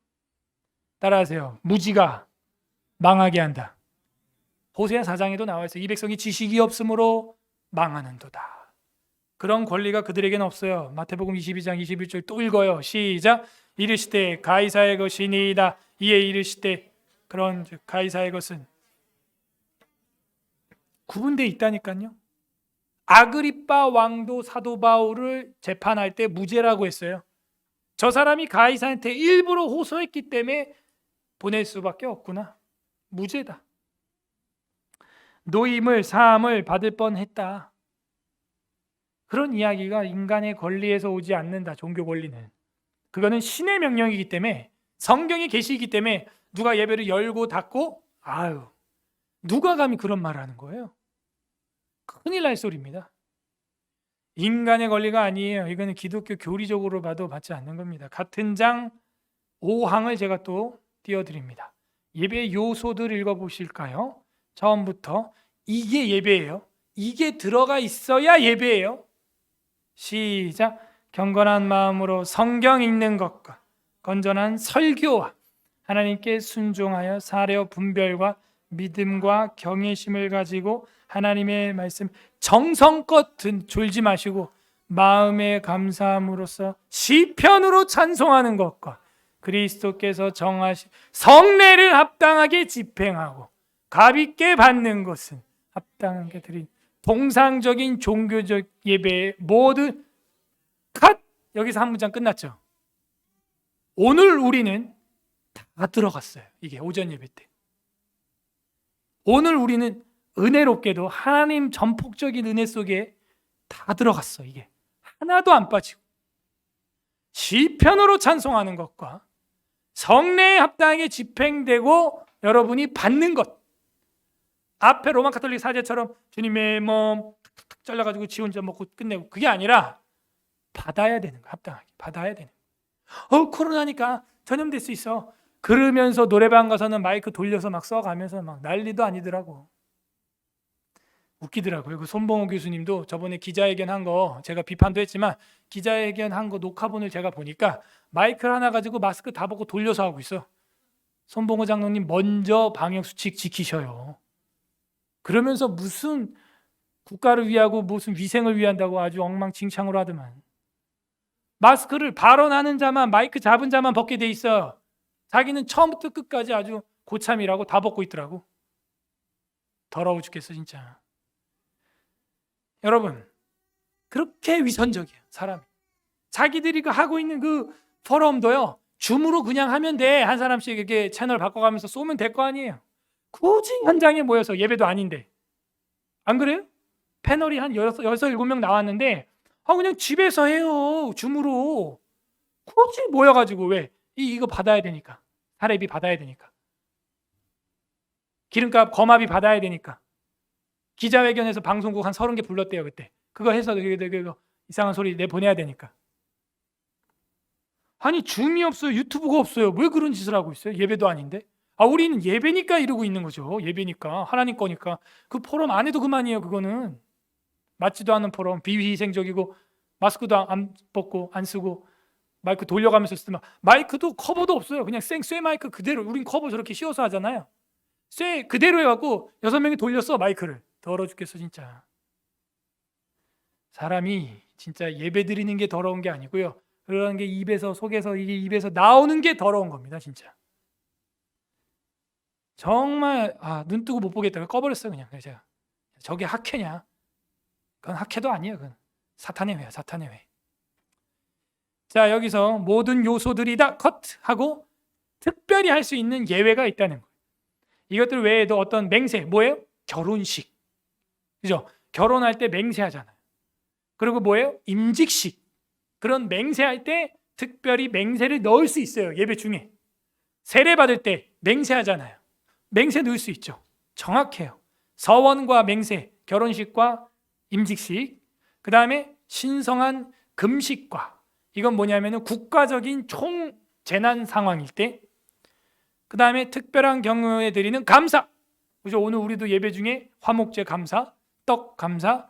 따라하세요. 무지가 망하게 한다. 호세아 4장에도 나와 있어요. 이 백성이 지식이 없으므로 망하는도다. 그런 권리가 그들에게는 없어요. 마태복음 22장 21절 또 읽어요. 시작. 이르시되 가이사의 것이니이다. 이에 이르시되 그런 가이사의 것은 구분되어 있다니까요. 아그리빠 왕도 사도 바울을 재판할 때 무죄라고 했어요. 저 사람이 가이사한테 일부러 호소했기 때문에 보낼 수밖에 없구나. 무죄다. 노임을 사함을 받을 뻔했다. 그런 이야기가 인간의 권리에서 오지 않는다. 종교 권리는. 그거는 신의 명령이기 때문에 성경의 계시이기 때문에 누가 예배를 열고 닫고 누가 감히 그런 말을 하는 거예요. 큰일 날 소리입니다. 인간의 권리가 아니에요. 이거는 기독교 교리적으로 봐도 받지 않는 겁니다. 같은 장 5항을 제가 또 띄워드립니다. 예배 요소들 읽어보실까요? 처음부터 이게 예배예요. 이게 들어가 있어야 예배예요. 시작. 경건한 마음으로 성경 읽는 것과 건전한 설교와 하나님께 순종하여 사려 분별과 믿음과 경외심을 가지고 하나님의 말씀 정성껏 졸지 마시고 마음의 감사함으로써 시편으로 찬송하는 것과 그리스도께서 정하신 성례를 합당하게 집행하고 값있게 받는 것은 합당하게 드린 통상적인 종교적 예배의 모든 컷! 여기서 한 문장 끝났죠. 오늘 우리는 다 들어갔어요. 이게 오전 예배 때. 오늘 우리는 은혜롭게도 하나님 전폭적인 은혜 속에 다 들어갔어. 이게 하나도 안 빠지고 시편으로 찬송하는 것과 성례에 합당하게 집행되고 여러분이 받는 것. 앞에 로마 가톨릭 사제처럼 주님의 몸 툭툭툭 잘라가지고 지 혼자 먹고 끝내고 그게 아니라 받아야 되는 거. 합당하게 받아야 되는 거. 코로나니까 전염될 수 있어. 그러면서 노래방 가서는 마이크 돌려서 막 써가면서 막 난리도 아니더라고. 웃기더라고요. 그 손봉호 교수님도 저번에 기자회견 한 거 제가 비판도 했지만 기자회견 한 거 녹화본을 제가 보니까 마이크를 하나 가지고 마스크 다 벗고 돌려서 하고 있어. 손봉호 장로님 먼저 방역수칙 지키셔요. 그러면서 무슨 국가를 위하고 무슨 위생을 위한다고 아주 엉망진창으로 하더만. 마스크를 발언하는 자만 마이크 잡은 자만 벗게 돼 있어. 자기는 처음부터 끝까지 아주 고참이라고 다 벗고 있더라고. 더러워 죽겠어 진짜. 여러분, 그렇게 위선적이에요 사람이. 자기들이 그 하고 있는 그 포럼도요, 줌으로 그냥 하면 돼. 한 사람씩 이렇게 채널 바꿔가면서 쏘면 될 거 아니에요. 굳이 현장에 모여서, 예배도 아닌데, 안 그래요? 패널이 한 6, 7명 나왔는데 그냥 집에서 해요. 줌으로. 굳이 모여가지고. 왜? 이거 받아야 되니까. 사례비 받아야 되니까. 기름값 거마비 받아야 되니까. 기자회견에서 방송국 한 30개 불렀대요 그때. 그거 해서 그거 이상한 소리 내보내야 되니까. 아니 줌이 없어요. 유튜브가 없어요. 왜 그런 짓을 하고 있어요? 예배도 아닌데. 우리는 예배니까 이러고 있는 거죠. 예배니까. 하나님 거니까. 그 포럼 안 해도 그만이에요. 그거는 맞지도 않는 포럼, 비위생적이고, 마스크도 안 벗고 안 쓰고 마이크 돌려가면서 쓰면, 마이크도 커버도 없어요. 그냥 쇠 마이크 그대로. 우린 커버 저렇게 씌워서 하잖아요. 쇠 그대로 해갖고 6명이 돌렸어 마이크를. 더러워 죽겠어 진짜. 사람이 진짜 예배 드리는 게 더러운 게 아니고요, 그런 게 입에서, 속에서, 이게 입에서 나오는 게 더러운 겁니다 진짜. 정말 눈 뜨고 못 보겠다고 꺼버렸어요 그냥. 그래서 제가, 저게 학회냐? 그건 학회도 아니에요. 그건 사탄의 회야, 사탄의 회. 자, 여기서 모든 요소들이 다 컷하고 특별히 할 수 있는 예외가 있다는 거예요. 이것들 외에도 어떤 맹세, 뭐예요? 결혼식, 그죠? 결혼할 때 맹세하잖아요. 그리고 뭐예요? 임직식. 그런 맹세할 때 특별히 맹세를 넣을 수 있어요. 예배 중에 세례 받을 때 맹세하잖아요. 맹세 넣을 수 있죠. 정확해요. 서원과 맹세, 결혼식과 임직식. 그 다음에 신성한 금식과, 이건 뭐냐면은 국가적인 총 재난 상황일 때. 그 다음에 특별한 경우에 드리는 감사, 그죠? 오늘 우리도 예배 중에 화목제 감사, 떡 감사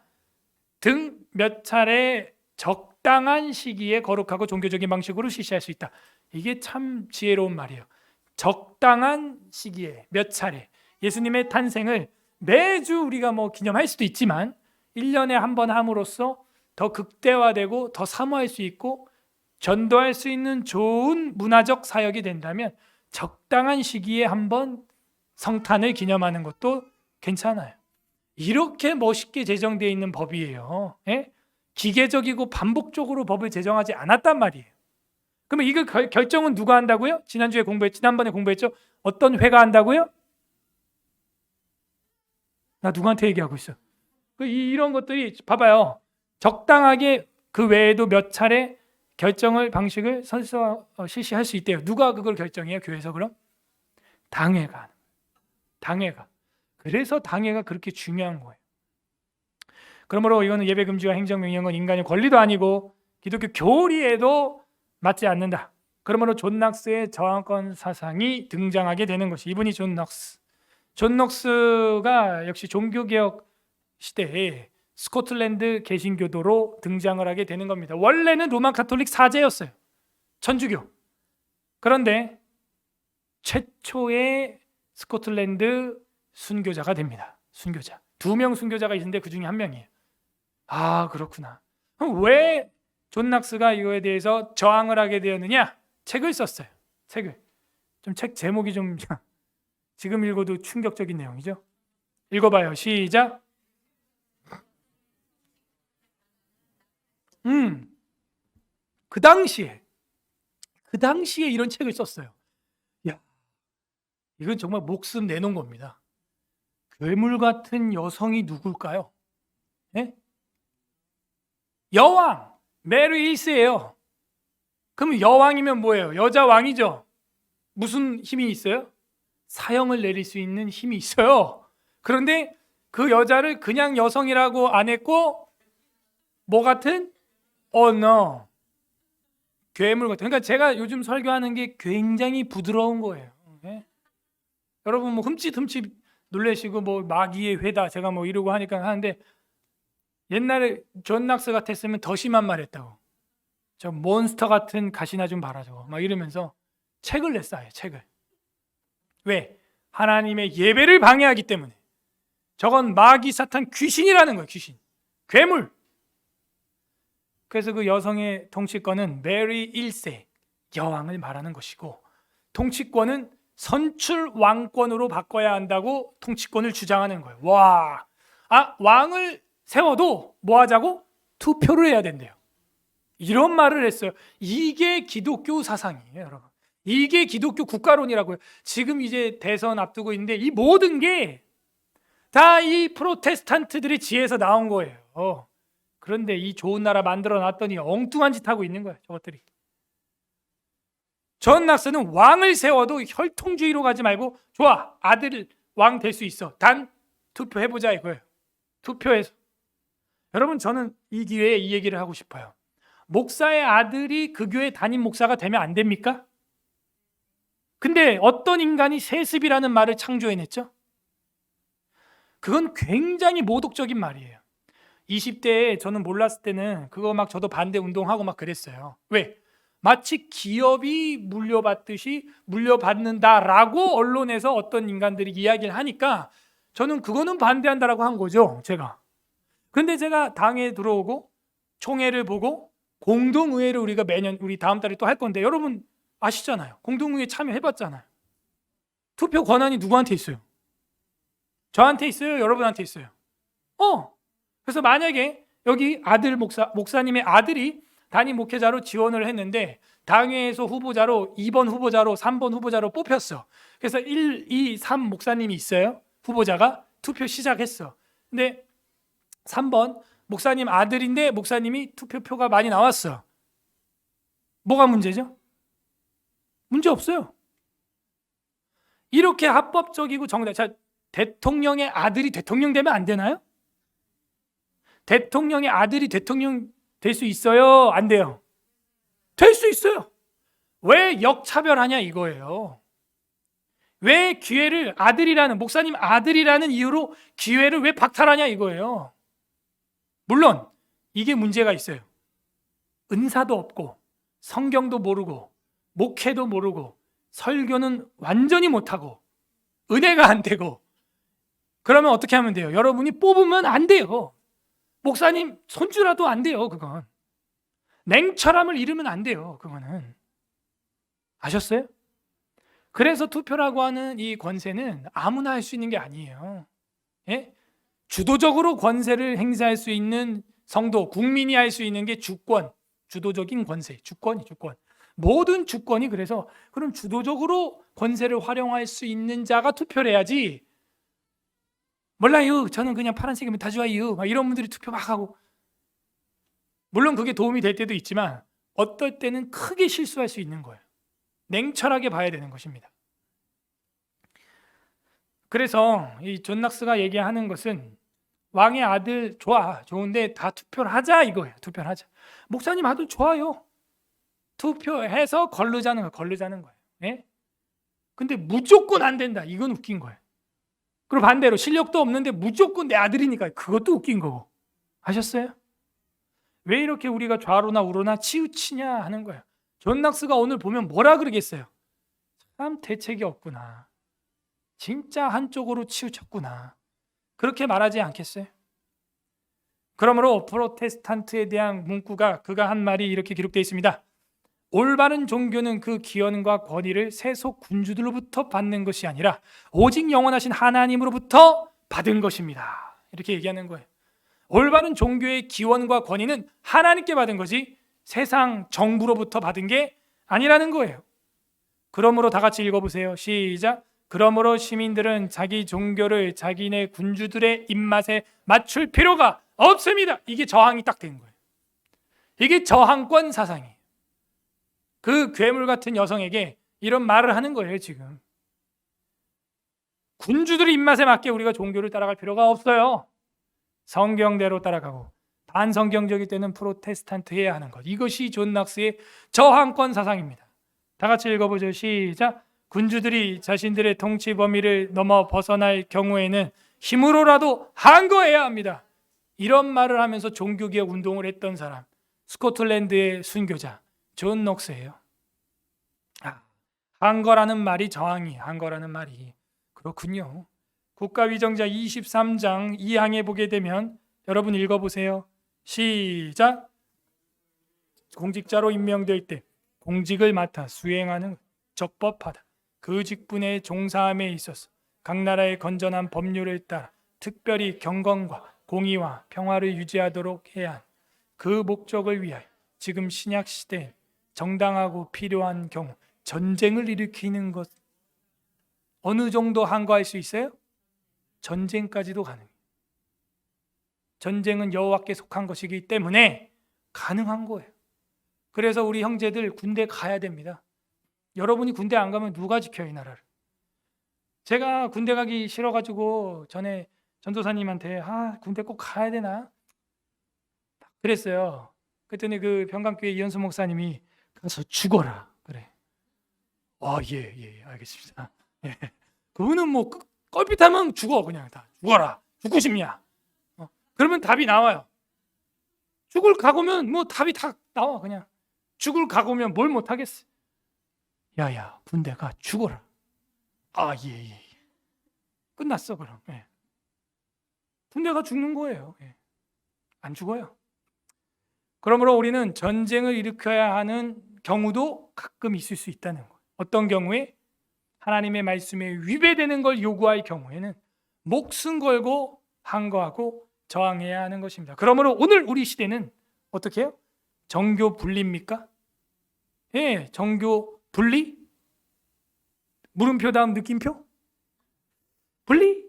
등 몇 차례 적당한 시기에 거룩하고 종교적인 방식으로 실시할 수 있다. 이게 참 지혜로운 말이에요. 적당한 시기에 몇 차례. 예수님의 탄생을 매주 우리가 기념할 수도 있지만 1년에 한 번 함으로써 더 극대화되고 더 사모할 수 있고 전도할 수 있는 좋은 문화적 사역이 된다면 적당한 시기에 한 번 성탄을 기념하는 것도 괜찮아요. 이렇게 멋있게 제정되어 있는 법이에요. 예? 기계적이고 반복적으로 법을 제정하지 않았단 말이에요. 그러면 이거 결정은 누가 한다고요? 지난번에 공부했죠? 어떤 회가 한다고요? 나 누구한테 얘기하고 있어? 이런 것들이 봐봐요. 적당하게 그 외에도 몇 차례 결정을, 방식을 실시할 수 있대요. 누가 그걸 결정해요? 교회에서. 그럼 당회가. 그래서 당회가 그렇게 중요한 거예요. 그러므로 이거는 예배 금지와 행정명령은 인간의 권리도 아니고 기독교 교리에도 맞지 않는다. 그러므로 존 낙스의 저항권 사상이 등장하게 되는 것이, 이분이 존 넉스가 역시 종교개혁 시대에 스코틀랜드 개신교도로 등장을 하게 되는 겁니다. 원래는 로마 가톨릭 사제였어요. 천주교. 그런데 최초의 스코틀랜드 순교자가 됩니다. 순교자. 2명 순교자가 있는데 그 중에 1명이에요. 그렇구나. 그럼 왜 존 낙스가 이거에 대해서 저항을 하게 되었느냐? 책을 썼어요. 책을. 책 제목이 좀 지금 읽어도 충격적인 내용이죠. 읽어봐요. 시작. 그 당시에 이런 책을 썼어요. 야, 이건 정말 목숨 내놓은 겁니다. 괴물 같은 여성이 누굴까요? 예? 여왕 메리 1세예요. 그럼 여왕이면 뭐예요? 여자 왕이죠. 무슨 힘이 있어요? 사형을 내릴 수 있는 힘이 있어요. 그런데 그 여자를 그냥 여성이라고 안 했고 뭐 같은? no. 괴물 같은. 그러니까 제가 요즘 설교하는 게 굉장히 부드러운 거예요. 예? 여러분 흠칫 놀래시고 마귀의 회다 제가 이러고 하니까 하는데, 옛날에 존 낙스 같았으면 더 심한 말 했다고. 저 몬스터 같은 가시나 좀 봐라죠. 이러면서 책을 냈어요. 책을. 왜? 하나님의 예배를 방해하기 때문에. 저건 마귀, 사탄, 귀신이라는 거예요. 귀신. 괴물. 그래서 그 여성의 통치권은 메리 1세 여왕을 말하는 것이고, 통치권은 선출 왕권으로 바꿔야 한다고 통치권을 주장하는 거예요. 와, 왕을 세워도 뭐 하자고? 투표를 해야 된대요. 이런 말을 했어요. 이게 기독교 사상이에요, 여러분. 이게 기독교 국가론이라고요. 지금 이제 대선 앞두고 있는데 이 모든 게 다 이 프로테스탄트들의 지혜에서 나온 거예요. 그런데 이 좋은 나라 만들어 놨더니 엉뚱한 짓 하고 있는 거예요, 저것들이. 존 낙스는 왕을 세워도 혈통주의로 가지 말고 좋아, 아들 왕 될 수 있어. 단 투표해보자 이거예요. 투표해서. 여러분, 저는 이 기회에 이 얘기를 하고 싶어요. 목사의 아들이 그 교회 담임 목사가 되면 안 됩니까? 근데 어떤 인간이 세습이라는 말을 창조해냈죠? 그건 굉장히 모독적인 말이에요. 20대에 저는 몰랐을 때는 그거 막 저도 반대 운동하고 막 그랬어요. 왜? 마치 기업이 물려받듯이 물려받는다라고 언론에서 어떤 인간들이 이야기를 하니까 저는 그거는 반대한다라고 한 거죠, 제가. 근데 제가 당에 들어오고 총회를 보고 공동의회를 우리가 매년 우리 다음 달에 또 할 건데 여러분 아시잖아요. 공동의회 참여해봤잖아요. 투표 권한이 누구한테 있어요? 저한테 있어요? 여러분한테 있어요? 그래서 만약에 여기 아들 목사님의 아들이 담임 목회자로 지원을 했는데 당회에서 후보자로 2번 후보자로 3번 후보자로 뽑혔어. 그래서 1, 2, 3 목사님이 있어요. 후보자가 투표 시작했어. 근데 3번 목사님 아들인데 목사님이 투표표가 많이 나왔어. 뭐가 문제죠? 문제 없어요. 이렇게 합법적이고 정당. 자, 대통령의 아들이 대통령 되면 안 되나요? 대통령의 아들이 대통령 될 수 있어요? 안 돼요? 될 수 있어요. 왜 역차별하냐 이거예요. 왜 기회를 아들이라는 목사님 아들이라는 이유로 기회를 왜 박탈하냐 이거예요. 물론 이게 문제가 있어요. 은사도 없고 성경도 모르고 목회도 모르고 설교는 완전히 못하고 은혜가 안 되고 그러면 어떻게 하면 돼요? 여러분이 뽑으면 안 돼요. 목사님 손주라도 안 돼요. 그건 냉철함을 잃으면 안 돼요. 그거는 아셨어요? 그래서 투표라고 하는 이 권세는 아무나 할 수 있는 게 아니에요. 예? 주도적으로 권세를 행사할 수 있는 성도, 국민이 할 수 있는 게 주권, 주도적인 권세, 주권. 모든 주권이 그래서 그럼 주도적으로 권세를 활용할 수 있는 자가 투표를 해야지. 몰라요. 저는 그냥 파란색이면 다 좋아요. 막 이런 분들이 투표 막 하고. 물론 그게 도움이 될 때도 있지만 어떨 때는 크게 실수할 수 있는 거예요. 냉철하게 봐야 되는 것입니다. 그래서 이 존 낙스가 얘기하는 것은 왕의 아들 좋은데 다 투표를 하자 이거예요. 투표를 하자. 목사님 아들 좋아요. 투표해서 거르자는 거예요. 예? 근데 무조건 안 된다. 이건 웃긴 거예요. 그리고 반대로 실력도 없는데 무조건 내 아들이니까 그것도 웃긴 거고. 아셨어요? 왜 이렇게 우리가 좌로나 우로나 치우치냐 하는 거예요. 존 낙스가 오늘 보면 뭐라 그러겠어요? 참 대책이 없구나. 진짜 한쪽으로 치우쳤구나. 그렇게 말하지 않겠어요? 그러므로 프로테스탄트에 대한 문구가 그가 한 말이 이렇게 기록되어 있습니다. 올바른 종교는 그 기원과 권위를 세속 군주들로부터 받는 것이 아니라 오직 영원하신 하나님으로부터 받은 것입니다. 이렇게 얘기하는 거예요. 올바른 종교의 기원과 권위는 하나님께 받은 거지 세상 정부로부터 받은 게 아니라는 거예요. 그러므로 다 같이 읽어보세요. 시작. 그러므로 시민들은 자기 종교를 자기네 군주들의 입맛에 맞출 필요가 없습니다. 이게 저항이 딱 된 거예요. 이게 저항권 사상이에요. 그 괴물 같은 여성에게 이런 말을 하는 거예요. 지금 군주들의 입맛에 맞게 우리가 종교를 따라갈 필요가 없어요. 성경대로 따라가고 반성경적일 때는 프로테스탄트해야 하는 것. 이것이 존 낙스의 저항권 사상입니다. 다 같이 읽어보죠. 시작. 군주들이 자신들의 통치 범위를 넘어 벗어날 경우에는 힘으로라도 항거해야 합니다. 이런 말을 하면서 종교개혁 운동을 했던 사람, 스코틀랜드의 순교자 존 녹스예요. 항거라는 말이 저항이, 항거라는 말이. 그렇군요. 국가위정자 23장 2항에 보게 되면 여러분 읽어보세요. 시작. 공직자로 임명될 때 공직을 맡아 수행하는 적법하다. 그 직분에 종사함에 있어서 각 나라의 건전한 법률을 따라 특별히 경건과 공의와 평화를 유지하도록 해야 하는 그 목적을 위하여 지금 신약 시대에 정당하고 필요한 경우 전쟁을 일으키는 것 어느 정도 한거할 수 있어요? 전쟁까지도 가능해요. 전쟁은 여호와께 속한 것이기 때문에 가능한 거예요. 그래서 우리 형제들 군대 가야 됩니다. 여러분이 군대 안 가면 누가 지켜요, 이 나라를? 제가 군대 가기 싫어가지고 전에 전도사님한테 군대 꼭 가야 되나? 그랬어요. 그랬더니 그 평강교회 이현수 목사님이 가서 죽어라 그래. 예, 알겠습니다. 예. 그분은 뭐 껄핏하면 죽어, 그냥 다 죽어라, 죽고 싶냐? 그러면 답이 나와요. 죽을 각오면 뭐 답이 다 나와. 그냥 죽을 각오면 뭘 못하겠어. 야야, 군대가 죽어라. 예. 끝났어 그럼. 예. 군대가 죽는 거예요. 예. 안 죽어요. 그러므로 우리는 전쟁을 일으켜야 하는 경우도 가끔 있을 수 있다는 거예요. 어떤 경우에? 하나님의 말씀에 위배되는 걸 요구할 경우에는 목숨 걸고 항거하고 저항해야 하는 것입니다. 그러므로 오늘 우리 시대는 어떻게 해요? 정교 분리입니까? 예, 정교 분리? 물음표 다음 느낌표? 분리?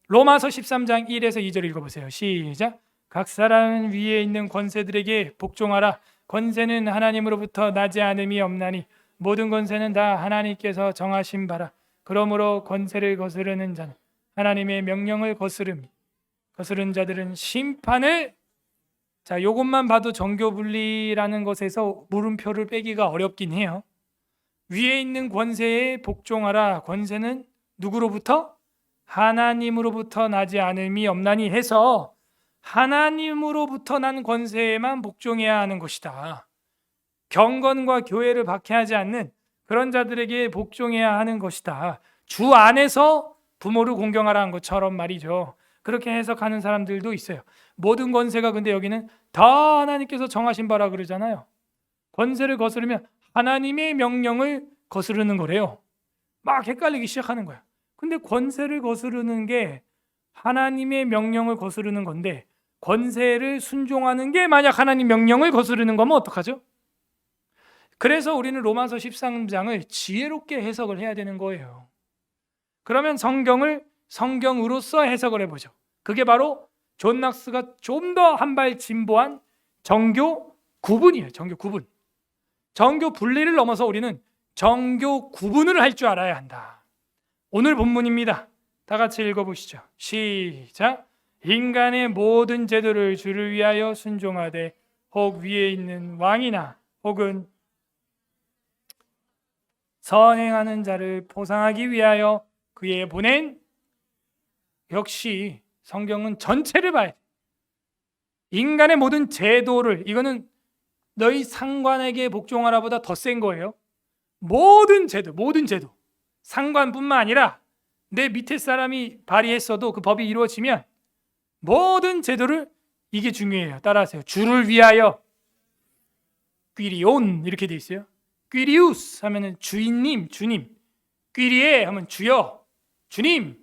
로마서 13장 1에서 2절 읽어보세요. 시작. 각 사람 위에 있는 권세들에게 복종하라. 권세는 하나님으로부터 나지 않음이 없나니 모든 권세는 다 하나님께서 정하신 바라. 그러므로 권세를 거스르는 자는 하나님의 명령을 거스름이, 거스른 자들은 심판을. 자, 요것만 봐도 정교분리라는 것에서 물음표를 빼기가 어렵긴 해요. 위에 있는 권세에 복종하라. 권세는 누구로부터? 하나님으로부터 나지 않음이 없나니 해서 하나님으로부터 난 권세에만 복종해야 하는 것이다. 경건과 교회를 박해하지 않는 그런 자들에게 복종해야 하는 것이다. 주 안에서 부모를 공경하라는 것처럼 말이죠. 그렇게 해석하는 사람들도 있어요. 모든 권세가 근데 여기는 다 하나님께서 정하신 바라 그러잖아요. 권세를 거스르면 하나님의 명령을 거스르는 거래요. 막 헷갈리기 시작하는 거야. 근데 권세를 거스르는 게 하나님의 명령을 거스르는 건데 권세를 순종하는 게 만약 하나님 명령을 거스르는 거면 어떡하죠? 그래서 우리는 로마서 13장을 지혜롭게 해석을 해야 되는 거예요. 그러면 성경을 성경으로서 해석을 해보죠. 그게 바로 존 낙스가 좀 더 한 발 진보한 정교 구분이에요. 정교 구분. 정교 분리를 넘어서 우리는 정교 구분을 할 줄 알아야 한다. 오늘 본문입니다. 다 같이 읽어보시죠. 시작. 인간의 모든 제도를 주를 위하여 순종하되 혹 위에 있는 왕이나 혹은 선행하는 자를 보상하기 위하여 그의 보낸. 역시 성경은 전체를 봐야 돼. 인간의 모든 제도를, 이거는 너희 상관에게 복종하라 보다 더 센 거예요. 모든 제도, 상관뿐만 아니라 내 밑에 사람이 발의했어도 그 법이 이루어지면 모든 제도를, 이게 중요해요. 따라하세요. 주를 위하여. 퀴리온 이렇게 돼 있어요. 퀴리우스 하면은 주인님, 주님. 퀴리에 하면 주여, 주님.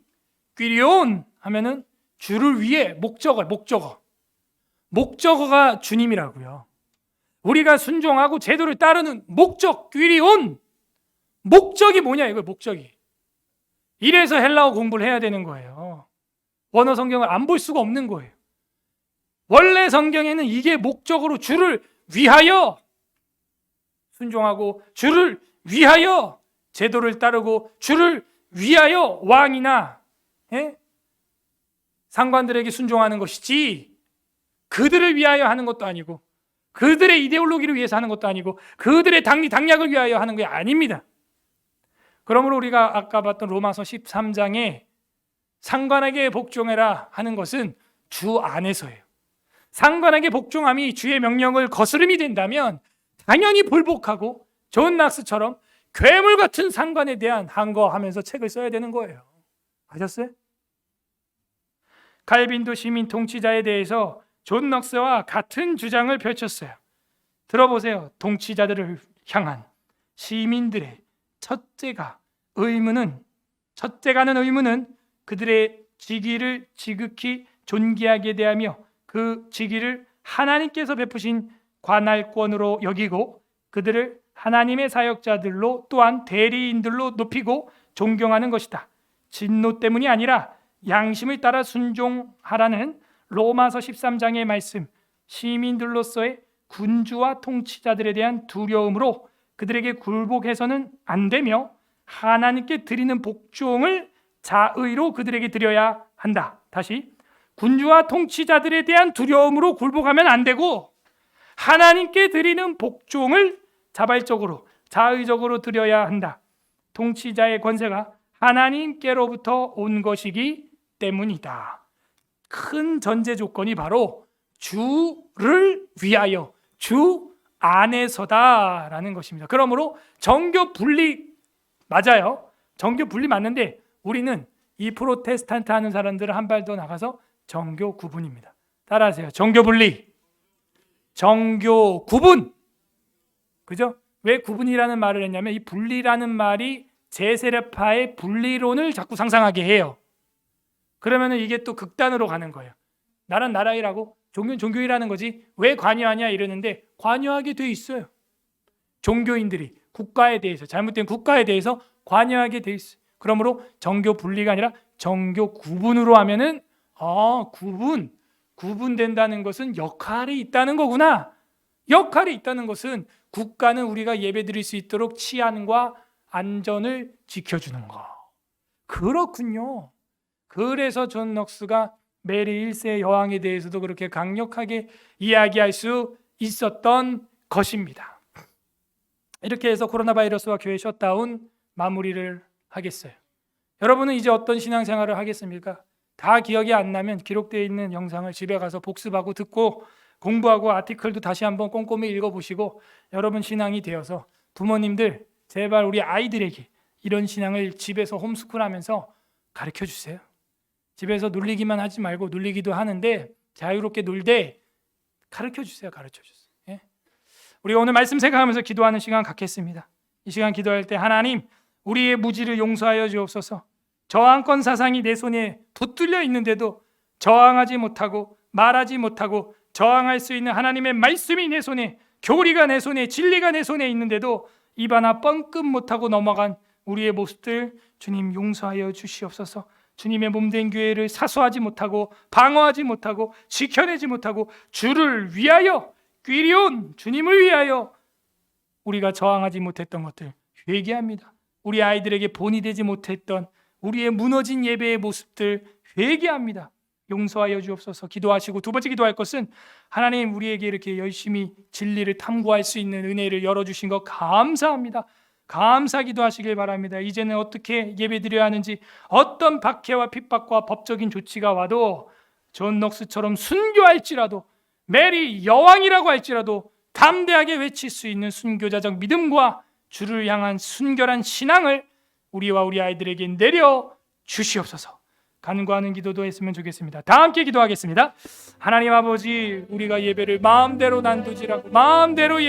퀴리온 하면은 주를 위해, 목적어가 주님이라고요. 우리가 순종하고 제도를 따르는 목적, 퀴리온. 목적이 뭐냐, 이거 목적이. 이래서 헬라어 공부를 해야 되는 거예요. 원어 성경을 안 볼 수가 없는 거예요. 원래 성경에는 이게 목적으로 주를 위하여 순종하고 주를 위하여 제도를 따르고 주를 위하여 왕이나 상관들에게 순종하는 것이지 그들을 위하여 하는 것도 아니고 그들의 이데올로기를 위해서 하는 것도 아니고 그들의 당리당략을 위하여 하는 게 아닙니다. 그러므로 우리가 아까 봤던 로마서 13장에 상관에게 복종해라 하는 것은 주 안에서예요. 상관에게 복종함이 주의 명령을 거스름이 된다면 당연히 불복하고 존 낙스처럼 괴물 같은 상관에 대한 항거하면서 책을 써야 되는 거예요. 아셨어요? 칼빈도 시민 통치자에 대해서 존 낙스와 같은 주장을 펼쳤어요. 들어보세요. 통치자들을 향한 시민들의 첫째가는 의무는 그들의 직위를 지극히 존귀하게 대하며 그 직위를 하나님께서 베푸신 관할권으로 여기고 그들을 하나님의 사역자들로 또한 대리인들로 높이고 존경하는 것이다. 진노 때문이 아니라 양심을 따라 순종하라는 로마서 13장의 말씀, 시민들로서의 군주와 통치자들에 대한 두려움으로 그들에게 굴복해서는 안 되며 하나님께 드리는 복종을 자의로 그들에게 드려야 한다. 다시, 군주와 통치자들에 대한 두려움으로 굴복하면 안 되고 하나님께 드리는 복종을 자발적으로 자의적으로 드려야 한다. 통치자의 권세가 하나님께로부터 온 것이기 때문이다. 큰 전제 조건이 바로 주를 위하여 주 안에서다라는 것입니다. 그러므로 정교 분리 맞아요. 정교 분리 맞는데 우리는 이 프로테스탄트 하는 사람들은 한 발 더 나가서 정교 구분입니다. 따라하세요. 정교 분리, 정교 구분. 그죠? 왜 구분이라는 말을 했냐면 이 분리라는 말이 제세례파의 분리론을 자꾸 상상하게 해요. 그러면 이게 또 극단으로 가는 거예요. 나는 나라이라고 종교는 종교이라는 거지 왜 관여하냐 이러는데 관여하게 돼 있어요. 종교인들이 국가에 대해서 잘못된 국가에 대해서 관여하게 돼 있어요. 그러므로 정교 분리가 아니라 정교 구분으로 하면은 구분된다는 것은 역할이 있다는 거구나. 역할이 있다는 것은 국가는 우리가 예배드릴 수 있도록 치안과 안전을 지켜주는 거. 그렇군요. 그래서 존 넉스가 메리 1세 여왕에 대해서도 그렇게 강력하게 이야기할 수 있었던 것입니다. 이렇게 해서 코로나 바이러스와 교회 셧다운 마무리를 하겠어요. 여러분은 이제 어떤 신앙생활을 하겠습니까? 다 기억이 안 나면 기록되어 있는 영상을 집에 가서 복습하고 듣고 공부하고 아티클도 다시 한번 꼼꼼히 읽어보시고 여러분 신앙이 되어서 부모님들 제발 우리 아이들에게 이런 신앙을 집에서 홈스쿨하면서 가르쳐 주세요. 집에서 놀리기만 하지 말고 놀리기도 하는데 자유롭게 놀되 가르쳐 주세요. 예? 우리가 오늘 말씀 생각하면서 기도하는 시간 갖겠습니다. 이 시간 기도할 때 하나님 우리의 무지를 용서하여 주옵소서. 저항권 사상이 내 손에 붙들려 있는데도 저항하지 못하고 말하지 못하고 저항할 수 있는 하나님의 말씀이 내 손에 교리가 내 손에 진리가 내 손에 있는데도 입 하나 뻥끗 못하고 넘어간 우리의 모습들 주님 용서하여 주시옵소서. 주님의 몸된 교회를 사수하지 못하고 방어하지 못하고 지켜내지 못하고 주를 위하여 꾀리온 주님을 위하여 우리가 저항하지 못했던 것들 회개합니다. 우리 아이들에게 본이 되지 못했던 우리의 무너진 예배의 모습들 회개합니다. 용서하여 주옵소서. 기도하시고 두 번째 기도할 것은 하나님 우리에게 이렇게 열심히 진리를 탐구할 수 있는 은혜를 열어주신 것 감사합니다. 감사 기도하시길 바랍니다. 이제는 어떻게 예배드려야 하는지 어떤 박해와 핍박과 법적인 조치가 와도 존 넉스처럼 순교할지라도 메리 여왕이라고 할지라도 담대하게 외칠 수 있는 순교자적 믿음과 주를 향한 순결한 신앙을 우리와 우리 아이들에게 내려 주시옵소서. 간구하는 기도도 했으면 좋겠습니다. 다 함께 기도하겠습니다. 하나님 아버지 우리가 예배를 마음대로 난도질하고 마음대로